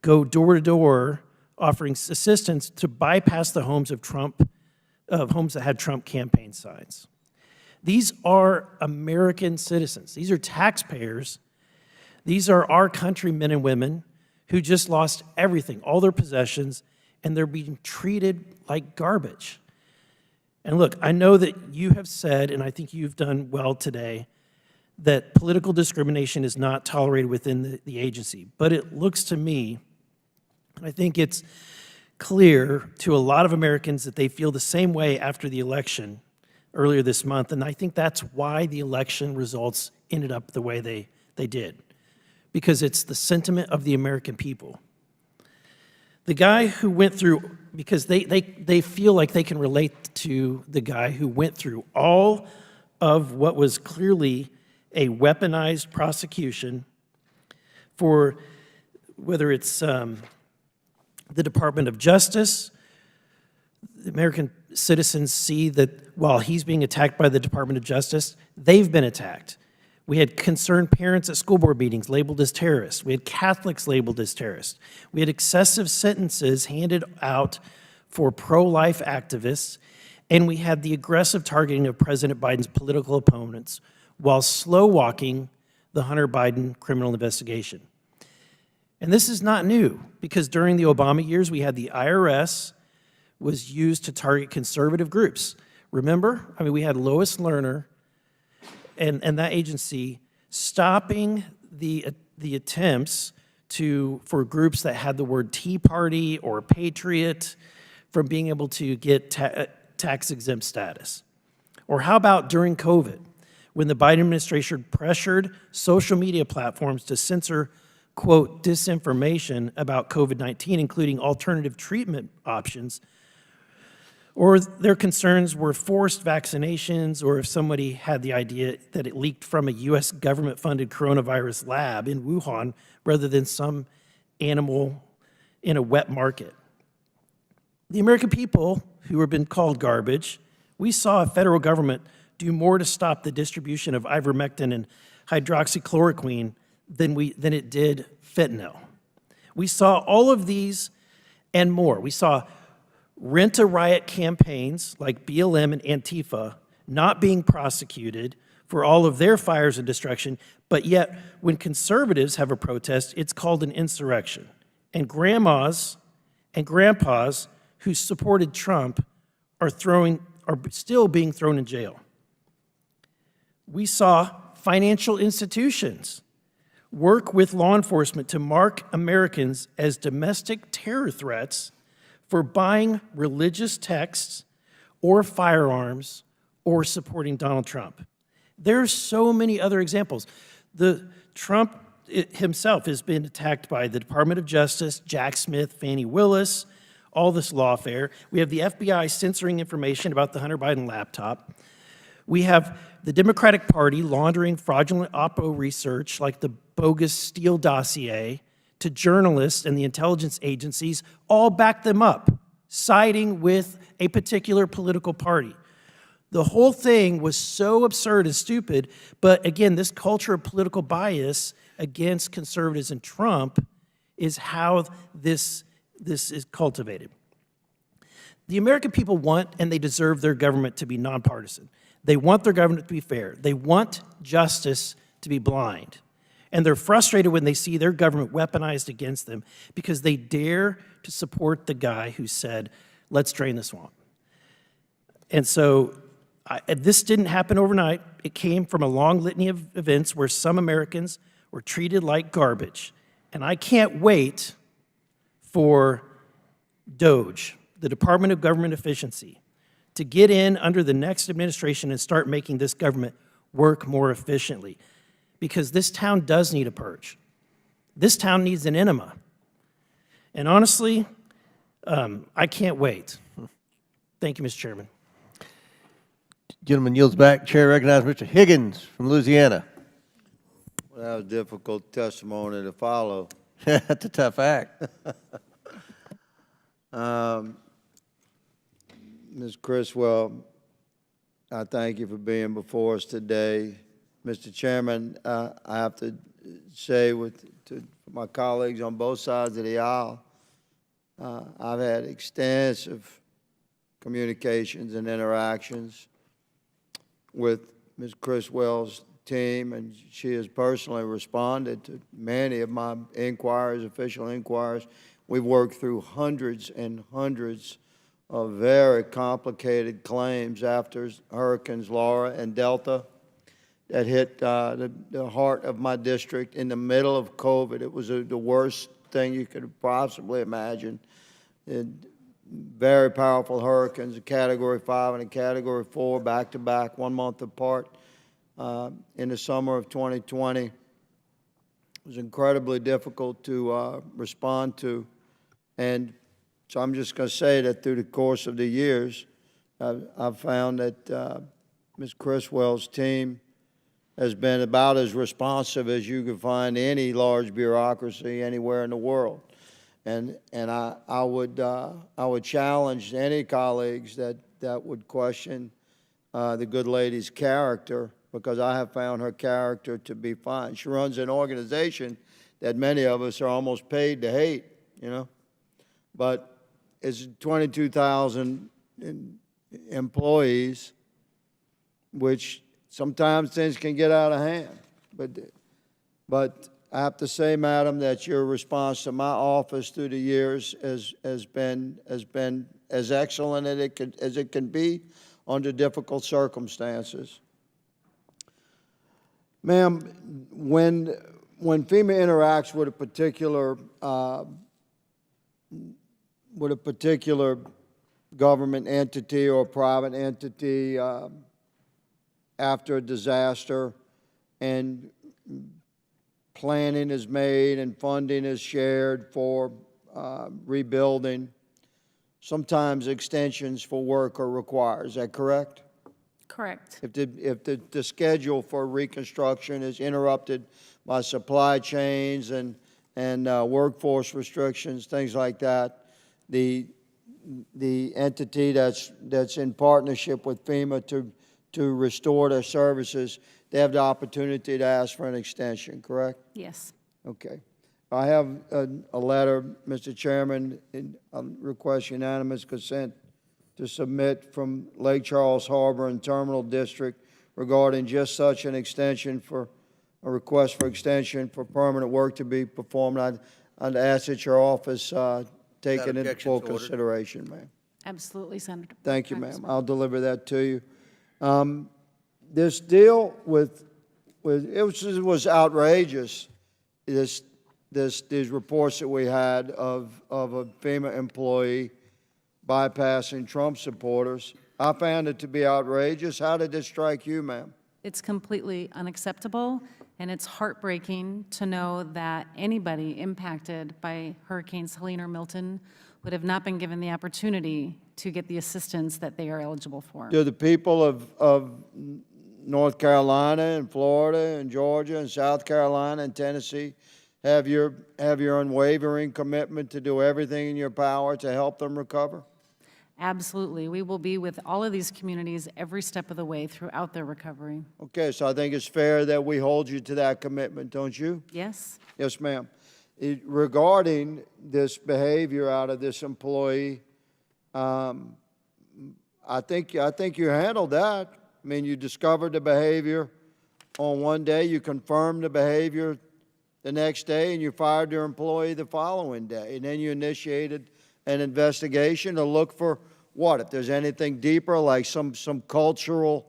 Speaker 18: go door to door offering assistance to bypass the homes of homes that had Trump campaign signs. These are American citizens. These are taxpayers. These are our countrymen and women who just lost everything, all their possessions, and they're being treated like garbage. And look, I know that you have said, and I think you've done well today, that political discrimination is not tolerated within the agency. But it looks to me, and I think it's clear to a lot of Americans that they feel the same way after the election earlier this month, and I think that's why the election results ended up the way they did, because it's the sentiment of the American people. The guy who went through, because they feel like they can relate to the guy who went through all of what was clearly a weaponized prosecution for whether it's the Department of Justice. The American citizens see that while he's being attacked by the Department of Justice, they've been attacked. We had concerned parents at school board meetings labeled as terrorists. We had Catholics labeled as terrorists. We had excessive sentences handed out for pro-life activists, and we had the aggressive targeting of President Biden's political opponents while slow-walking the Hunter Biden criminal investigation. And this is not new, because during the Obama years, we had the IRS was used to target conservative groups. Remember? I mean, we had Lois Lerner and that agency stopping the attempts for groups that had the word Tea Party or Patriot from being able to get tax-exempt status. Or how about during COVID, when the Biden administration pressured social media platforms to censor, quote, disinformation about COVID-19, including alternative treatment options, or their concerns were forced vaccinations, or if somebody had the idea that it leaked from a U.S. government-funded coronavirus lab in Wuhan rather than some animal in a wet market. The American people, who have been called garbage, we saw a federal government do more to stop the distribution of ivermectin and hydroxychloroquine than it did fentanyl. We saw all of these and more. We saw rent-a-riot campaigns like BLM and Antifa not being prosecuted for all of their fires and destruction, but yet when conservatives have a protest, it's called an insurrection. And grandmas and grandpas who supported Trump are still being thrown in jail. We saw financial institutions work with law enforcement to mark Americans as domestic terror threats for buying religious texts or firearms or supporting Donald Trump. There's so many other examples. Trump himself has been attacked by the Department of Justice, Jack Smith, Fani Willis, all this lawfare. We have the FBI censoring information about the Hunter Biden laptop. We have the Democratic Party laundering fraudulent Oppo research like the bogus Steele dossier to journalists and the intelligence agencies, all back them up, siding with a particular political party. The whole thing was so absurd and stupid, but again, this culture of political bias against conservatives and Trump is how this is cultivated. The American people want and they deserve their government to be nonpartisan. They want their government to be fair. They want justice to be blind. And they're frustrated when they see their government weaponized against them because they dare to support the guy who said, let's drain the swamp. And so this didn't happen overnight. It came from a long litany of events where some Americans were treated like garbage. And I can't wait for DOGE, the Department of Government Efficiency, to get in under the next administration and start making this government work more efficiently. Because this town does need a purge. This town needs an enema. And honestly, I can't wait. Thank you, Mr. Chairman.
Speaker 1: Gentleman yields back. Chair recognizes Mr. Higgins from Louisiana.
Speaker 19: Well, that was difficult testimony to follow.
Speaker 1: That's a tough act.
Speaker 19: Ms. Criswell, I thank you for being before us today. Mr. Chairman, I have to say to my colleagues on both sides of the aisle, I've had extensive communications and interactions with Ms. Criswell's team, and she has personally responded to many of my inquiries, official inquiries. We've worked through hundreds and hundreds of very complicated claims after Hurricanes Laura and Delta that hit the heart of my district in the middle of COVID. It was the worst thing you could possibly imagine. Very powerful hurricanes, a Category 5 and a Category 4, back-to-back, 1 month apart in the summer of 2020. It was incredibly difficult to respond to. And so I'm just going to say that through the course of the years, I've found that Ms. Criswell's team has been about as responsive as you could find any large bureaucracy anywhere in the world. And I would challenge any colleagues that would question the good lady's character, because I have found her character to be fine. She runs an organization that many of us are almost paid to hate, you know. But it's 22,000 employees, which sometimes things can get out of hand. But I have to say, Madam, that your response to my office through the years has been as excellent as it can be under difficult circumstances. Ma'am, when FEMA interacts with a particular government entity or private entity after a disaster, and planning is made and funding is shared for rebuilding, sometimes extensions for work are required. Is that correct?
Speaker 4: Correct.
Speaker 19: If the schedule for reconstruction is interrupted by supply chains and workforce restrictions, things like that, the entity that's in partnership with FEMA to restore their services, they have the opportunity to ask for an extension, correct?
Speaker 4: Yes.
Speaker 19: Okay. I have a letter, Mr. Chairman, request unanimous consent to submit from Lake Charles Harbor and Terminal District regarding just such an extension for, a request for extension for permanent work to be performed. I'd ask that your office take it into
Speaker 1: objection
Speaker 19: full
Speaker 1: to order.
Speaker 19: consideration, ma'am.
Speaker 4: Absolutely, Senator.
Speaker 19: Thank you, ma'am. I'll deliver that to you. This deal it was outrageous, these reports that we had of a FEMA employee bypassing Trump supporters. I found it to be outrageous. How did this strike you, ma'am?
Speaker 4: It's completely unacceptable, and it's heartbreaking to know that anybody impacted by Hurricanes Helene or Milton would have not been given the opportunity to get the assistance that they are eligible for.
Speaker 19: Do the people of North Carolina and Florida and Georgia and South Carolina and Tennessee have your unwavering commitment to do everything in your power to help them recover?
Speaker 4: Absolutely. We will be with all of these communities every step of the way throughout their recovery.
Speaker 19: Okay, so I think it's fair that we hold you to that commitment, don't you?
Speaker 4: Yes?
Speaker 19: Yes, ma'am. Regarding this behavior out of this employee, I think you handled that. I mean, you discovered the behavior on one day, you confirmed the behavior the next day, and you fired your employee the following day. And then you initiated an investigation to look for what? If there's anything deeper, like some cultural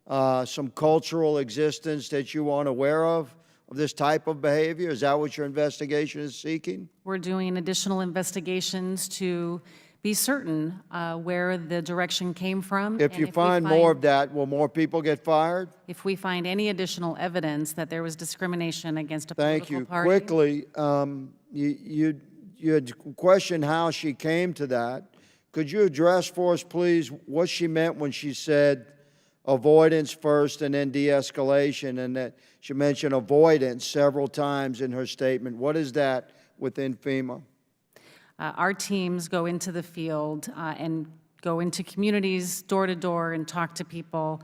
Speaker 19: existence that you aren't aware of this type of behavior? Is that what your investigation is seeking?
Speaker 4: We're doing additional investigations to be certain where the direction came from.
Speaker 19: If you find more of that, will more people get fired?
Speaker 4: If we find any additional evidence that there was discrimination against a political party.
Speaker 19: Thank you. Quickly, you had questioned how she came to that. Could you address for us, please, what she meant when she said avoidance first and then de-escalation, and that she mentioned avoidance several times in her statement? What is that within FEMA?
Speaker 4: Our teams go into the field and go into communities door to door and talk to people,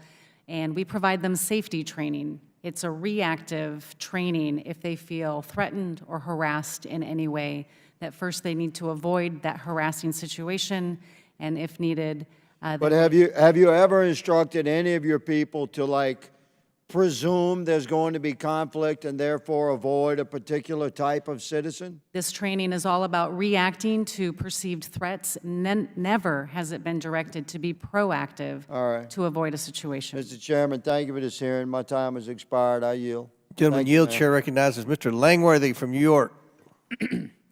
Speaker 4: and we provide them safety training. It's a reactive training if they feel threatened or harassed in any way, that first they need to avoid that harassing situation, and if needed.
Speaker 19: But have you ever instructed any of your people to, like, presume there's going to be conflict and therefore avoid a particular type of citizen?
Speaker 4: This training is all about reacting to perceived threats. Never has it been directed to be proactive to avoid a situation.
Speaker 19: Mr. Chairman, thank you for this hearing. My time has expired. I yield.
Speaker 1: Gentleman yield. Chair recognizes Mr. Langworthy from New York.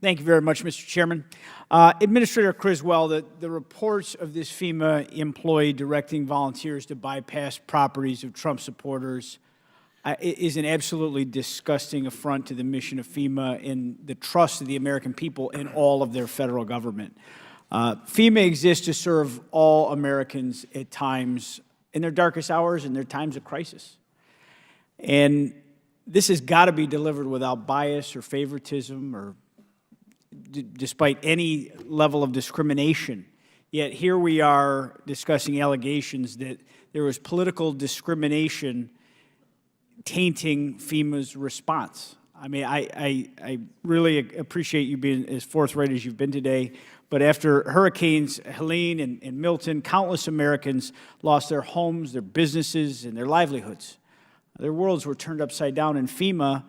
Speaker 20: Thank you very much, Mr. Chairman. Administrator Criswell, the reports of this FEMA employee directing volunteers to bypass properties of Trump supporters is an absolutely disgusting affront to the mission of FEMA and the trust of the American people in all of their federal government. FEMA exists to serve all Americans at times, in their darkest hours and their times of crisis. And this has got to be delivered without bias or favoritism or despite any level of discrimination. Yet here we are discussing allegations that there was political discrimination tainting FEMA's response. I mean, I really appreciate you being as forthright as you've been today, but after Hurricanes Helene and Milton, countless Americans lost their homes, their businesses, and their livelihoods. Their worlds were turned upside down, and FEMA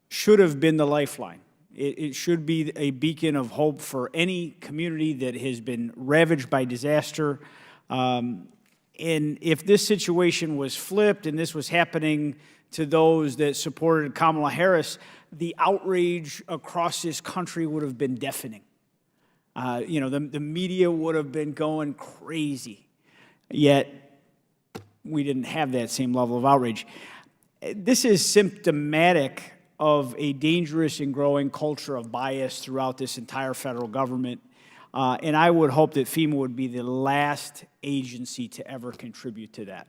Speaker 20: should have been the lifeline. It should be a beacon of hope for any community that has been ravaged by disaster. And if this situation was flipped and this was happening to those that supported Kamala Harris, the outrage across this country would have been deafening. The media would have been going crazy. Yet, we didn't have that same level of outrage. This is symptomatic of a dangerous and growing culture of bias throughout this entire federal government. And I would hope that FEMA would be the last agency to ever contribute to that,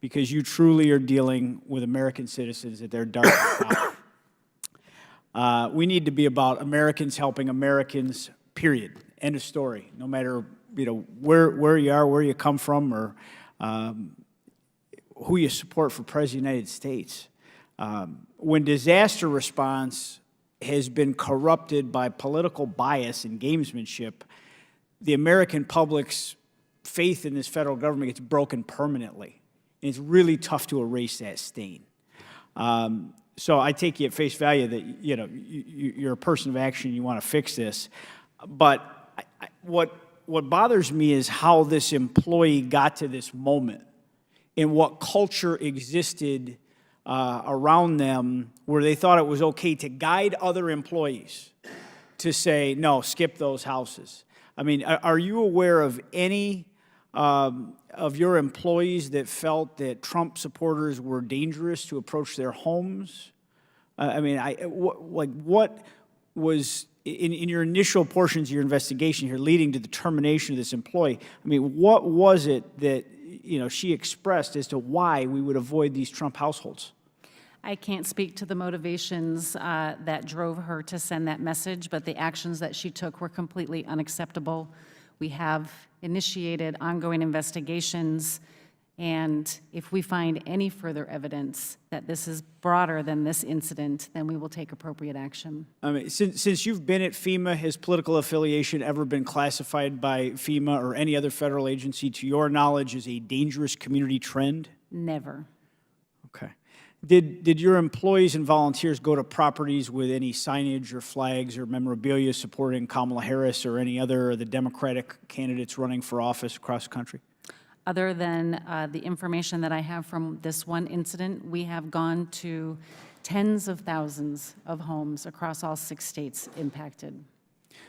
Speaker 20: because you truly are dealing with American citizens at their darkest hour. We need to be about Americans helping Americans, period. End of story. No matter where you are, where you come from, or who you support for President of the United States. When disaster response has been corrupted by political bias and gamesmanship, the American public's faith in this federal government gets broken permanently. And it's really tough to erase that stain. So I take you at face value that, you know, you're a person of action, you want to fix this. But what bothers me is how this employee got to this moment and what culture existed around them where they thought it was okay to guide other employees to say, no, skip those houses. I mean, are you aware of any of your employees that felt that Trump supporters were dangerous to approach their homes? I mean, what was, in your initial portions of your investigation here leading to the termination of this employee, I mean, what was it that, you know, she expressed as to why we would avoid these Trump households?
Speaker 4: I can't speak to the motivations that drove her to send that message, but the actions that she took were completely unacceptable. We have initiated ongoing investigations, and if we find any further evidence that this is broader than this incident, then we will take appropriate action.
Speaker 20: I mean, since you've been at FEMA, has political affiliation ever been classified by FEMA or any other federal agency, to your knowledge, as a dangerous community trend?
Speaker 4: Never.
Speaker 20: Okay. Did your employees and volunteers go to properties with any signage or flags or memorabilia supporting Kamala Harris or any other of the Democratic candidates running for office across the country?
Speaker 4: Other than the information that I have from this one incident, we have gone to tens of thousands of homes across all 6 states impacted.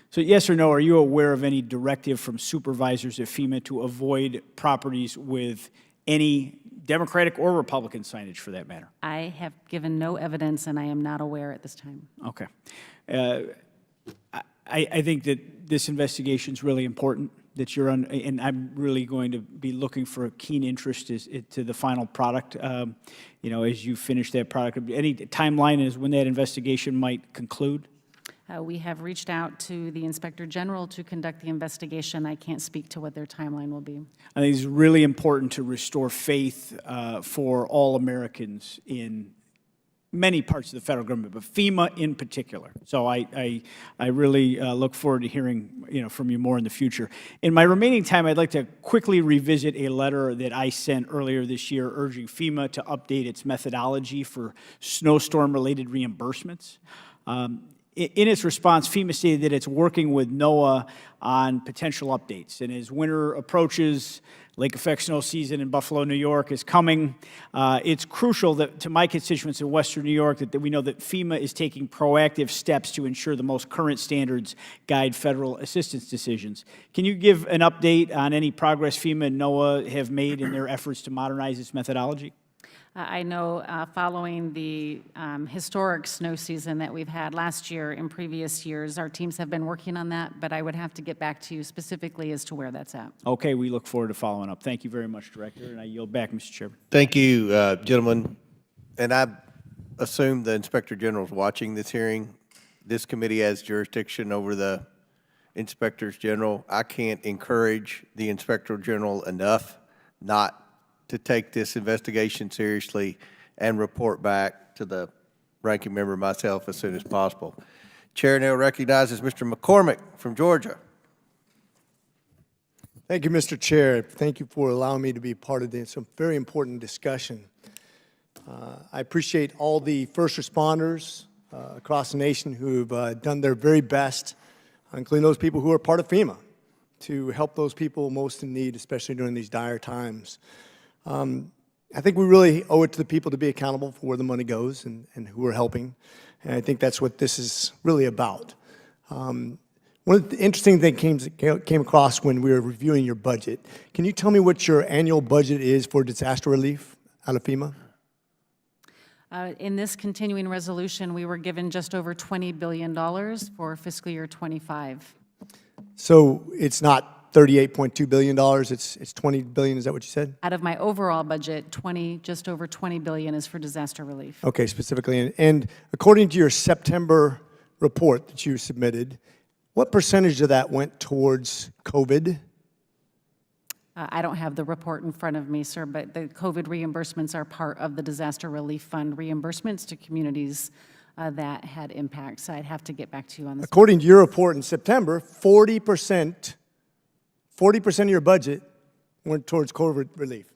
Speaker 20: So yes or no, are you aware of any directive from supervisors at FEMA to avoid properties with any Democratic or Republican signage for that matter?
Speaker 4: I have given no evidence, and I am not aware at this time.
Speaker 20: Okay. I think that this investigation is really important, that you're on, and I'm really going to be looking for a keen interest to the final product, you know, as you finish that product. Any timeline is when that investigation might conclude?
Speaker 4: We have reached out to the Inspector General to conduct the investigation. I can't speak to what their timeline will be.
Speaker 20: I think it's really important to restore faith for all Americans in many parts of the federal government, but FEMA in particular. So I really look forward to hearing, you know, from you more in the future. In my remaining time, I'd like to quickly revisit a letter that I sent earlier this year urging FEMA to update its methodology for snowstorm-related reimbursements. In its response, FEMA stated that it's working with NOAA on potential updates. And as winter approaches, lake effect snow season in Buffalo, New York is coming. It's crucial that, to my constituents in Western New York, that we know that FEMA is taking proactive steps to ensure the most current standards guide federal assistance decisions. Can you give an update on any progress FEMA and NOAA have made in their efforts to modernize its methodology?
Speaker 4: I know following the historic snow season that we've had last year and previous years, our teams have been working on that, but I would have to get back to you specifically as to where that's at.
Speaker 20: Okay, we look forward to following up. Thank you very much, Director, and I yield back, Mr. Chairman.
Speaker 1: Thank you, gentlemen. And I assume the Inspector General is watching this hearing. This committee has jurisdiction over the Inspectors General. I can't encourage the Inspector General enough not to take this investigation seriously and report back to the ranking member, myself, as soon as possible. Chair now recognizes Mr. McCormick from Georgia.
Speaker 21: Thank you, Mr. Chair. Thank you for allowing me to be part of this very important discussion. I appreciate all the first responders across the nation who have done their very best, including those people who are part of FEMA, to help those people most in need, especially during these dire times. I think we really owe it to the people to be accountable for where the money goes and who we're helping. And I think that's what this is really about. One of the interesting things came across when we were reviewing your budget. Can you tell me what your annual budget is for disaster relief out of FEMA?
Speaker 4: In this continuing resolution, we were given just over $20 billion for fiscal year 25.
Speaker 21: So it's not $38.2 billion, it's $20 billion, is that what you said?
Speaker 4: Out of my overall budget, just over $20 billion is for disaster relief.
Speaker 21: Okay, specifically. And according to your September report that you submitted, what percentage of that went towards COVID?
Speaker 4: I don't have the report in front of me, sir, but the COVID reimbursements are part of the disaster relief fund reimbursements to communities that had impact. So I'd have to get back to you on this.
Speaker 21: According to your report in September, 40% of your budget went towards COVID relief.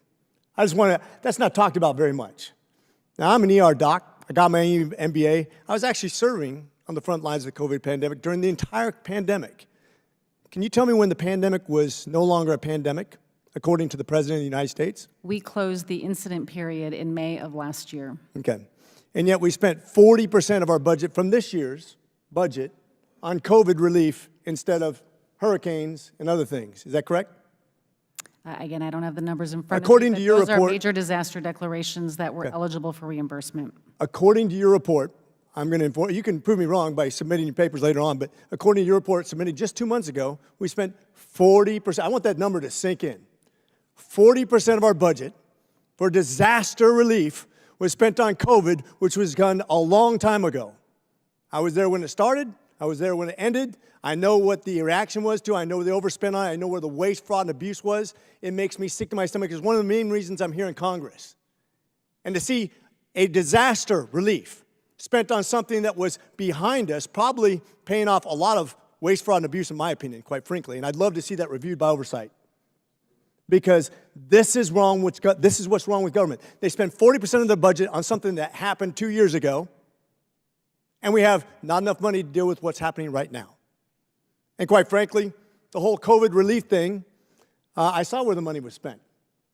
Speaker 21: I just want to, that's not talked about very much. Now, I'm an ER doc. I got my MBA. I was actually serving on the front lines of the COVID pandemic during the entire pandemic. Can you tell me when the pandemic was no longer a pandemic, according to the President of the United States?
Speaker 4: We closed the incident period in May of last year.
Speaker 21: Okay. And yet we spent 40% of our budget from this year's budget on COVID relief instead of hurricanes and other things. Is that correct?
Speaker 4: Again, I don't have the numbers in front
Speaker 21: According
Speaker 4: of me,
Speaker 21: to
Speaker 4: but
Speaker 21: your
Speaker 4: those are
Speaker 21: report-
Speaker 4: major disaster declarations that were eligible for reimbursement.
Speaker 21: According to your report, I'm going to inform, you can prove me wrong by submitting your papers later on, but according to your report submitted just 2 months ago, we spent 40%, I want that number to sink in. 40% of our budget for disaster relief was spent on COVID, which was done a long time ago. I was there when it started. I was there when it ended. I know what the reaction was to. I know the overspend on it. I know where the waste, fraud, and abuse was. It makes me sick to my stomach. It's one of the main reasons I'm here in Congress. And to see a disaster relief spent on something that was behind us, probably paying off a lot of waste, fraud, and abuse, in my opinion, quite frankly. And I'd love to see that reviewed by Oversight. Because this is what's wrong with government. They spend 40% of their budget on something that happened 2 years ago, and we have not enough money to deal with what's happening right now. And quite frankly, the whole COVID relief thing, I saw where the money was spent.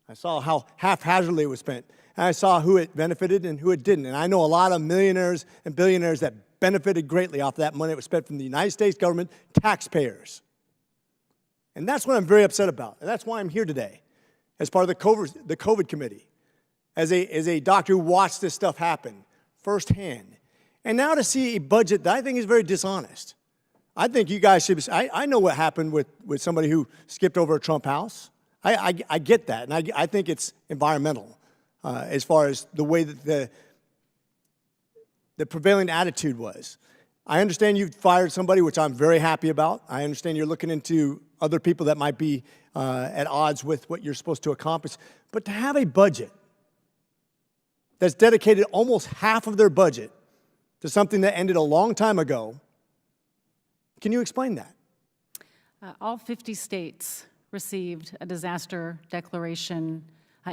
Speaker 21: I saw how haphazardly it was spent. And I saw who it benefited and who it didn't. And I know a lot of millionaires and billionaires that benefited greatly off that money that was spent from the United States government, taxpayers. And that's what I'm very upset about. And that's why I'm here today as part of the COVID committee, as a doctor who watched this stuff happen firsthand. And now to see a budget that I think is very dishonest. I think you guys should, I know what happened with somebody who skipped over a Trump house. I get that, and I think it's environmental as far as the way that the prevailing attitude was. I understand you fired somebody, which I'm very happy about. I understand you're looking into other people that might be at odds with what you're supposed to accomplish. But to have a budget that's dedicated almost half of their budget to something that ended a long time ago, can you explain that?
Speaker 4: All 50 states received a disaster declaration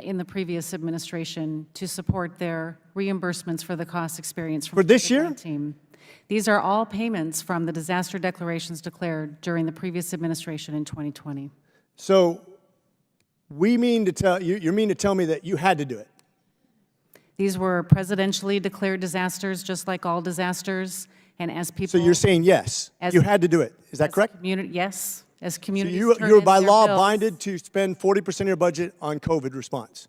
Speaker 4: in the previous administration to support their reimbursements for the costs experienced from
Speaker 21: For this year?
Speaker 4: COVID-19. These are all payments from the disaster declarations declared during the previous administration in 2020.
Speaker 21: So you mean to tell me that you had to do it?
Speaker 4: These were presidentially declared disasters, just like all disasters. And as people,
Speaker 21: So you're saying yes, you had to do it. Is that correct?
Speaker 4: Yes, as
Speaker 21: So
Speaker 4: communities.
Speaker 21: you're by law binded to spend 40% of your budget on COVID response.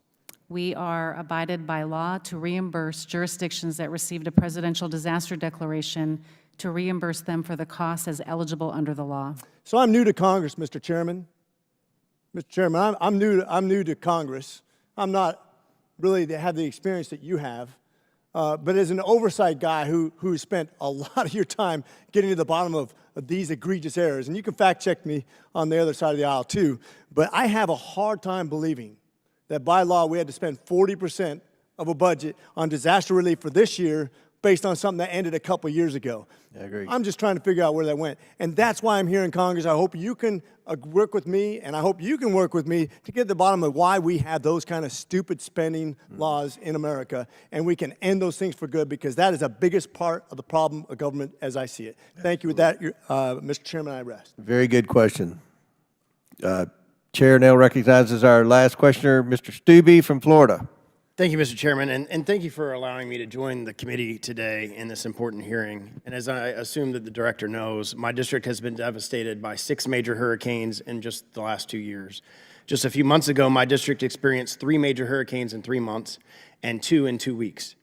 Speaker 4: We are abided by law to reimburse jurisdictions that received a presidential disaster declaration to reimburse them for the costs as eligible under the law.
Speaker 21: So I'm new to Congress, Mr. Chairman. Mr. Chairman, I'm new to Congress. I'm not really have the experience that you have. But as an oversight guy who spent a lot of your time getting to the bottom of these egregious errors, and you can fact check me on the other side of the aisle too, but I have a hard time believing that by law we had to spend 40% of a budget on disaster relief for this year based on something that ended a couple years ago.
Speaker 1: I agree.
Speaker 21: I'm just trying to figure out where that went. And that's why I'm here in Congress. I hope you can work with me, and I hope you can work with me to get to the bottom of why we have those kind of stupid spending laws in America, and we can end those things for good, because that is the biggest part of the problem of government as I see it. Thank you. With that, Mr. Chairman, I rest.
Speaker 1: Very good question. Chair now recognizes our last questioner, Mr. Stubbe from Florida.
Speaker 3: Thank you, Mr. Chairman, and thank you for allowing me to join the committee today in this important hearing. And as I assume that the director knows, my district has been devastated by 6 major hurricanes in just the last 2 years. Just a few months ago, my district experienced 3 major hurricanes in 3 months and 2 in 2 weeks.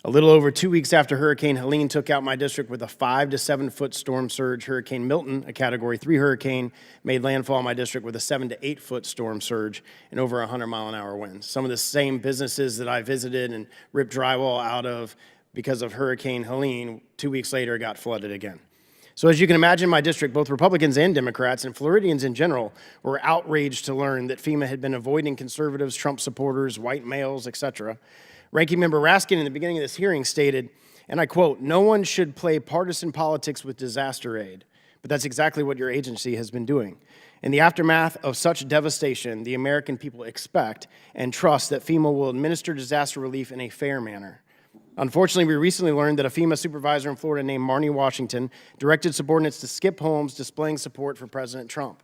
Speaker 3: A little over 2 weeks after Hurricane Helene took out my district with a 5 to 7 foot storm surge, Hurricane Milton, a Category 3 hurricane, made landfall in my district with a 7 to 8 foot storm surge and over 100-mile-an-hour winds. Some of the same businesses that I visited and ripped drywall out of because of Hurricane Helene, 2 weeks later got flooded again. So as you can imagine, my district, both Republicans and Democrats, and Floridians in general, were outraged to learn that FEMA had been avoiding conservatives, Trump supporters, white males, etc. Ranking Member Raskin in the beginning of this hearing stated, And I quote, "No one should play partisan politics with disaster aid." But that's exactly what your agency has been doing. In the aftermath of such devastation, the American people expect and trust that FEMA will administer disaster relief in a fair manner. Unfortunately, we recently learned that a FEMA supervisor in Florida named Marnie Washington directed subordinates to skip homes displaying support for President Trump.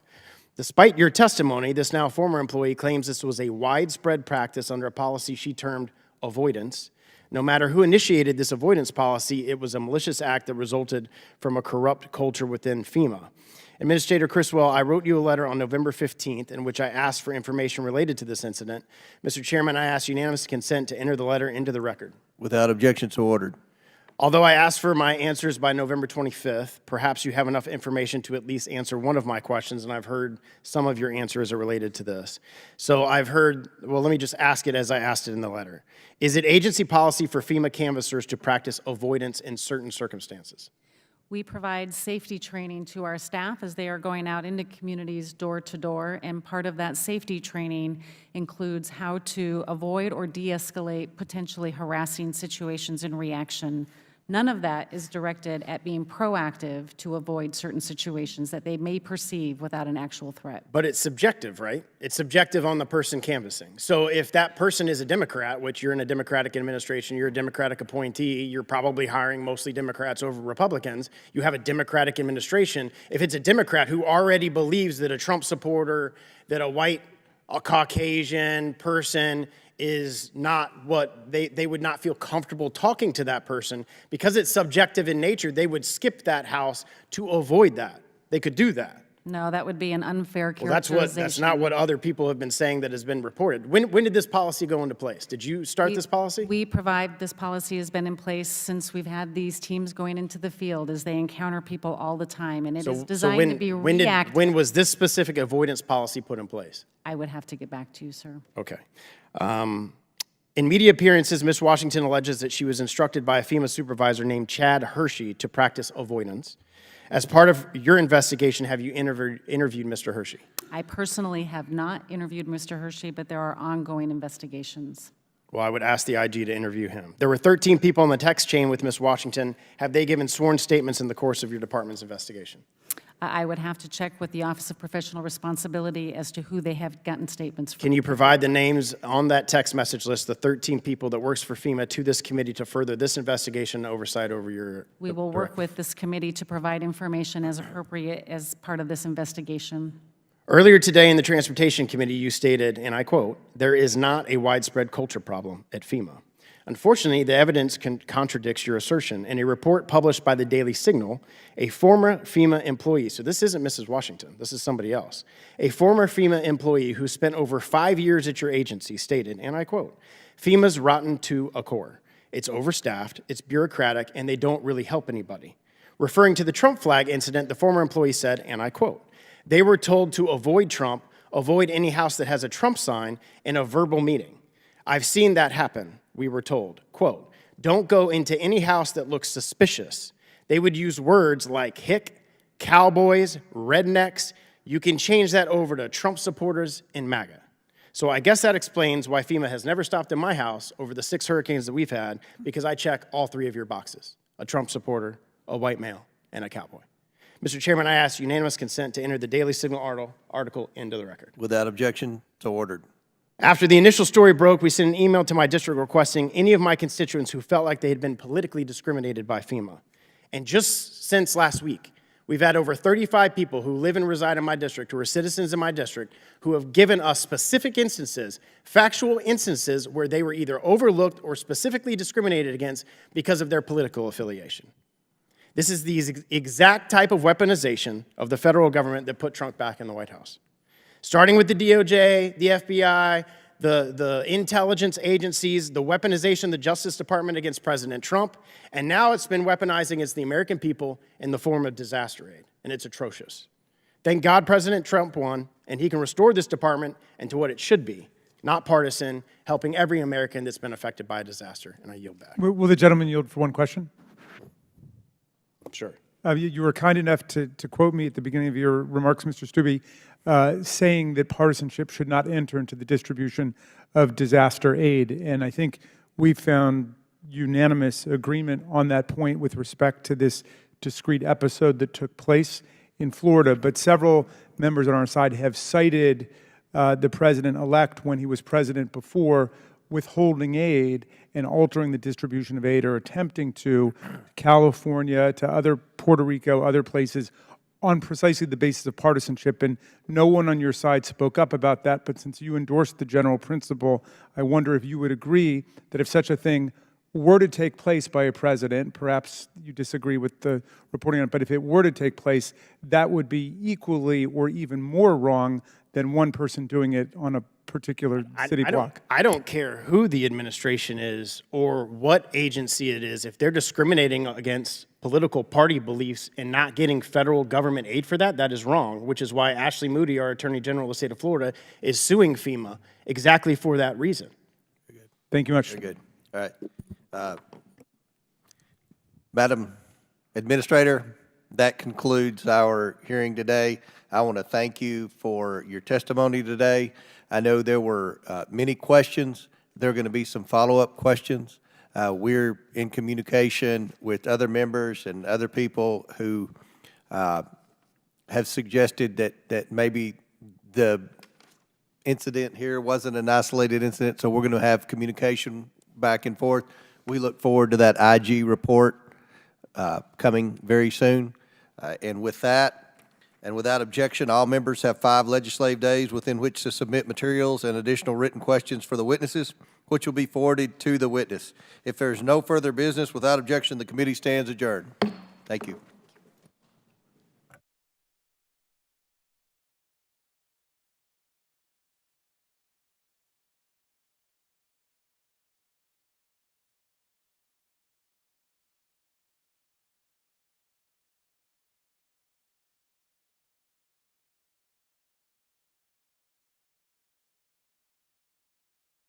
Speaker 3: Despite your testimony, this now former employee claims this was a widespread practice under a policy she termed avoidance. No matter who initiated this avoidance policy, it was a malicious act that resulted from a corrupt culture within FEMA. Administrator Criswell, I wrote you a letter on November 15th in which I asked for information related to this incident. Mr. Chairman, I ask unanimous consent to enter the letter into the record.
Speaker 1: Without objection, so ordered.
Speaker 3: Although I asked for my answers by November 25th, perhaps you have enough information to at least answer one of my questions, and I've heard some of your answers are related to this. So I've heard, well, let me just ask it as I asked it in the letter. Is it agency policy for FEMA canvassers to practice avoidance in certain circumstances?
Speaker 4: We provide safety training to our staff as they are going out into communities door to door, and part of that safety training includes how to avoid or de-escalate potentially harassing situations in reaction. None of that is directed at being proactive to avoid certain situations that they may perceive without an actual threat.
Speaker 3: But it's subjective, right? It's subjective on the person canvassing. So if that person is a Democrat, which you're in a Democratic administration, you're a Democratic appointee, you're probably hiring mostly Democrats over Republicans, you have a Democratic administration. If it's a Democrat who already believes that a Trump supporter, that a Caucasian person is not what they would not feel comfortable talking to that person, because it's subjective in nature, they would skip that house to avoid that. They could do that.
Speaker 4: No, that would be an unfair
Speaker 3: Well,
Speaker 4: characterization.
Speaker 3: that's not what other people have been saying that has been reported. When did this policy go into place? Did you start this policy?
Speaker 4: This policy has been in place since we've had these teams going into the field as they encounter people all the time, and it is designed to be reactive.
Speaker 3: When was this specific avoidance policy put in place?
Speaker 4: I would have to get back to you, sir.
Speaker 3: Okay. In media appearances, Ms. Washington alleges that she was instructed by a FEMA supervisor named Chad Hershey to practice avoidance. As part of your investigation, have you interviewed Mr. Hershey?
Speaker 4: I personally have not interviewed Mr. Hershey, but there are ongoing investigations.
Speaker 3: Well, I would ask the IG to interview him. There were 13 people on the text chain with Ms. Washington. Have they given sworn statements in the course of your department's investigation?
Speaker 4: I would have to check with the Office of Professional Responsibility as to who they have gotten statements from.
Speaker 3: Can you provide the names on that text message list, the 13 people that works for FEMA, to this committee to further this investigation and oversight over your...
Speaker 4: We will work with this committee to provide information as appropriate as part of this investigation.
Speaker 3: Earlier today in the Transportation Committee, you stated, and I quote, "There is not a widespread culture problem at FEMA." Unfortunately, the evidence contradicts your assertion. In a report published by the Daily Signal, a former FEMA employee, so this isn't Mrs. Washington, this is somebody else, a former FEMA employee who spent over 5 years at your agency stated, and I quote, "FEMA's rotten to a core. It's overstaffed, it's bureaucratic, and they don't really help anybody." Referring to the Trump flag incident, the former employee said, and I quote, "They were told to avoid Trump, avoid any house that has a Trump sign, in a verbal meeting. I've seen that happen. We were told, quote, don't go into any house that looks suspicious. They would use words like hick, cowboys, rednecks. You can change that over to Trump supporters and MAGA." So I guess that explains why FEMA has never stopped in my house over the 6 hurricanes that we've had, because I check all 3 of your boxes: a Trump supporter, a white male, and a cowboy. Mr. Chairman, I ask unanimous consent to enter the Daily Signal article into the record.
Speaker 1: Without objection, so ordered.
Speaker 3: After the initial story broke, we sent an email to my district requesting any of my constituents who felt like they had been politically discriminated by FEMA. And just since last week, we've had over 35 people who live and reside in my district, who are citizens in my district, who have given us specific instances, factual instances, where they were either overlooked or specifically discriminated against because of their political affiliation. This is the exact type of weaponization of the federal government that put Trump back in the White House. Starting with the DOJ, the FBI, the intelligence agencies, the weaponization of the Justice Department against President Trump, and now it's been weaponized against the American people in the form of disaster aid, and it's atrocious. Thank God President Trump won, and he can restore this department into what it should be, not partisan, helping every American that's been affected by a disaster, and I yield back.
Speaker 2: Will the gentleman yield for one question?
Speaker 3: Sure.
Speaker 2: You were kind enough to quote me at the beginning of your remarks, Mr. Stubbe, saying that partisanship should not enter into the distribution of disaster aid. And I think we've found unanimous agreement on that point with respect to this discrete episode that took place in Florida, but several members on our side have cited the president-elect when he was president before withholding aid and altering the distribution of aid or attempting to California, to other Puerto Rico, other places on precisely the basis of partisanship. And no one on your side spoke up about that, but since you endorsed the general principle, I wonder if you would agree that if such a thing were to take place by a president, perhaps you disagree with the reporting on it, but if it were to take place, that would be equally or even more wrong than one person doing it on a particular city block.
Speaker 3: I don't care who the administration is or what agency it is. If they're discriminating against political party beliefs and not getting federal government aid for that, that is wrong, which is why Ashley Moody, our Attorney General of the state of Florida, is suing FEMA exactly for that reason.
Speaker 2: Thank you much.
Speaker 1: Very good. All right. Madam Administrator, that concludes our hearing today. I want to thank you for your testimony today. I know there were many questions. There are going to be some follow-up questions. We're in communication with other members and other people who have suggested that maybe the incident here wasn't an isolated incident, so we're going to have communication back and forth. We look forward to that IG report coming very soon. And with that, and without objection, all members have 5 legislative days within which to submit materials and additional written questions for the witnesses, which will be forwarded to the witness. If there is no further business, without objection, the committee stands adjourned. Thank you.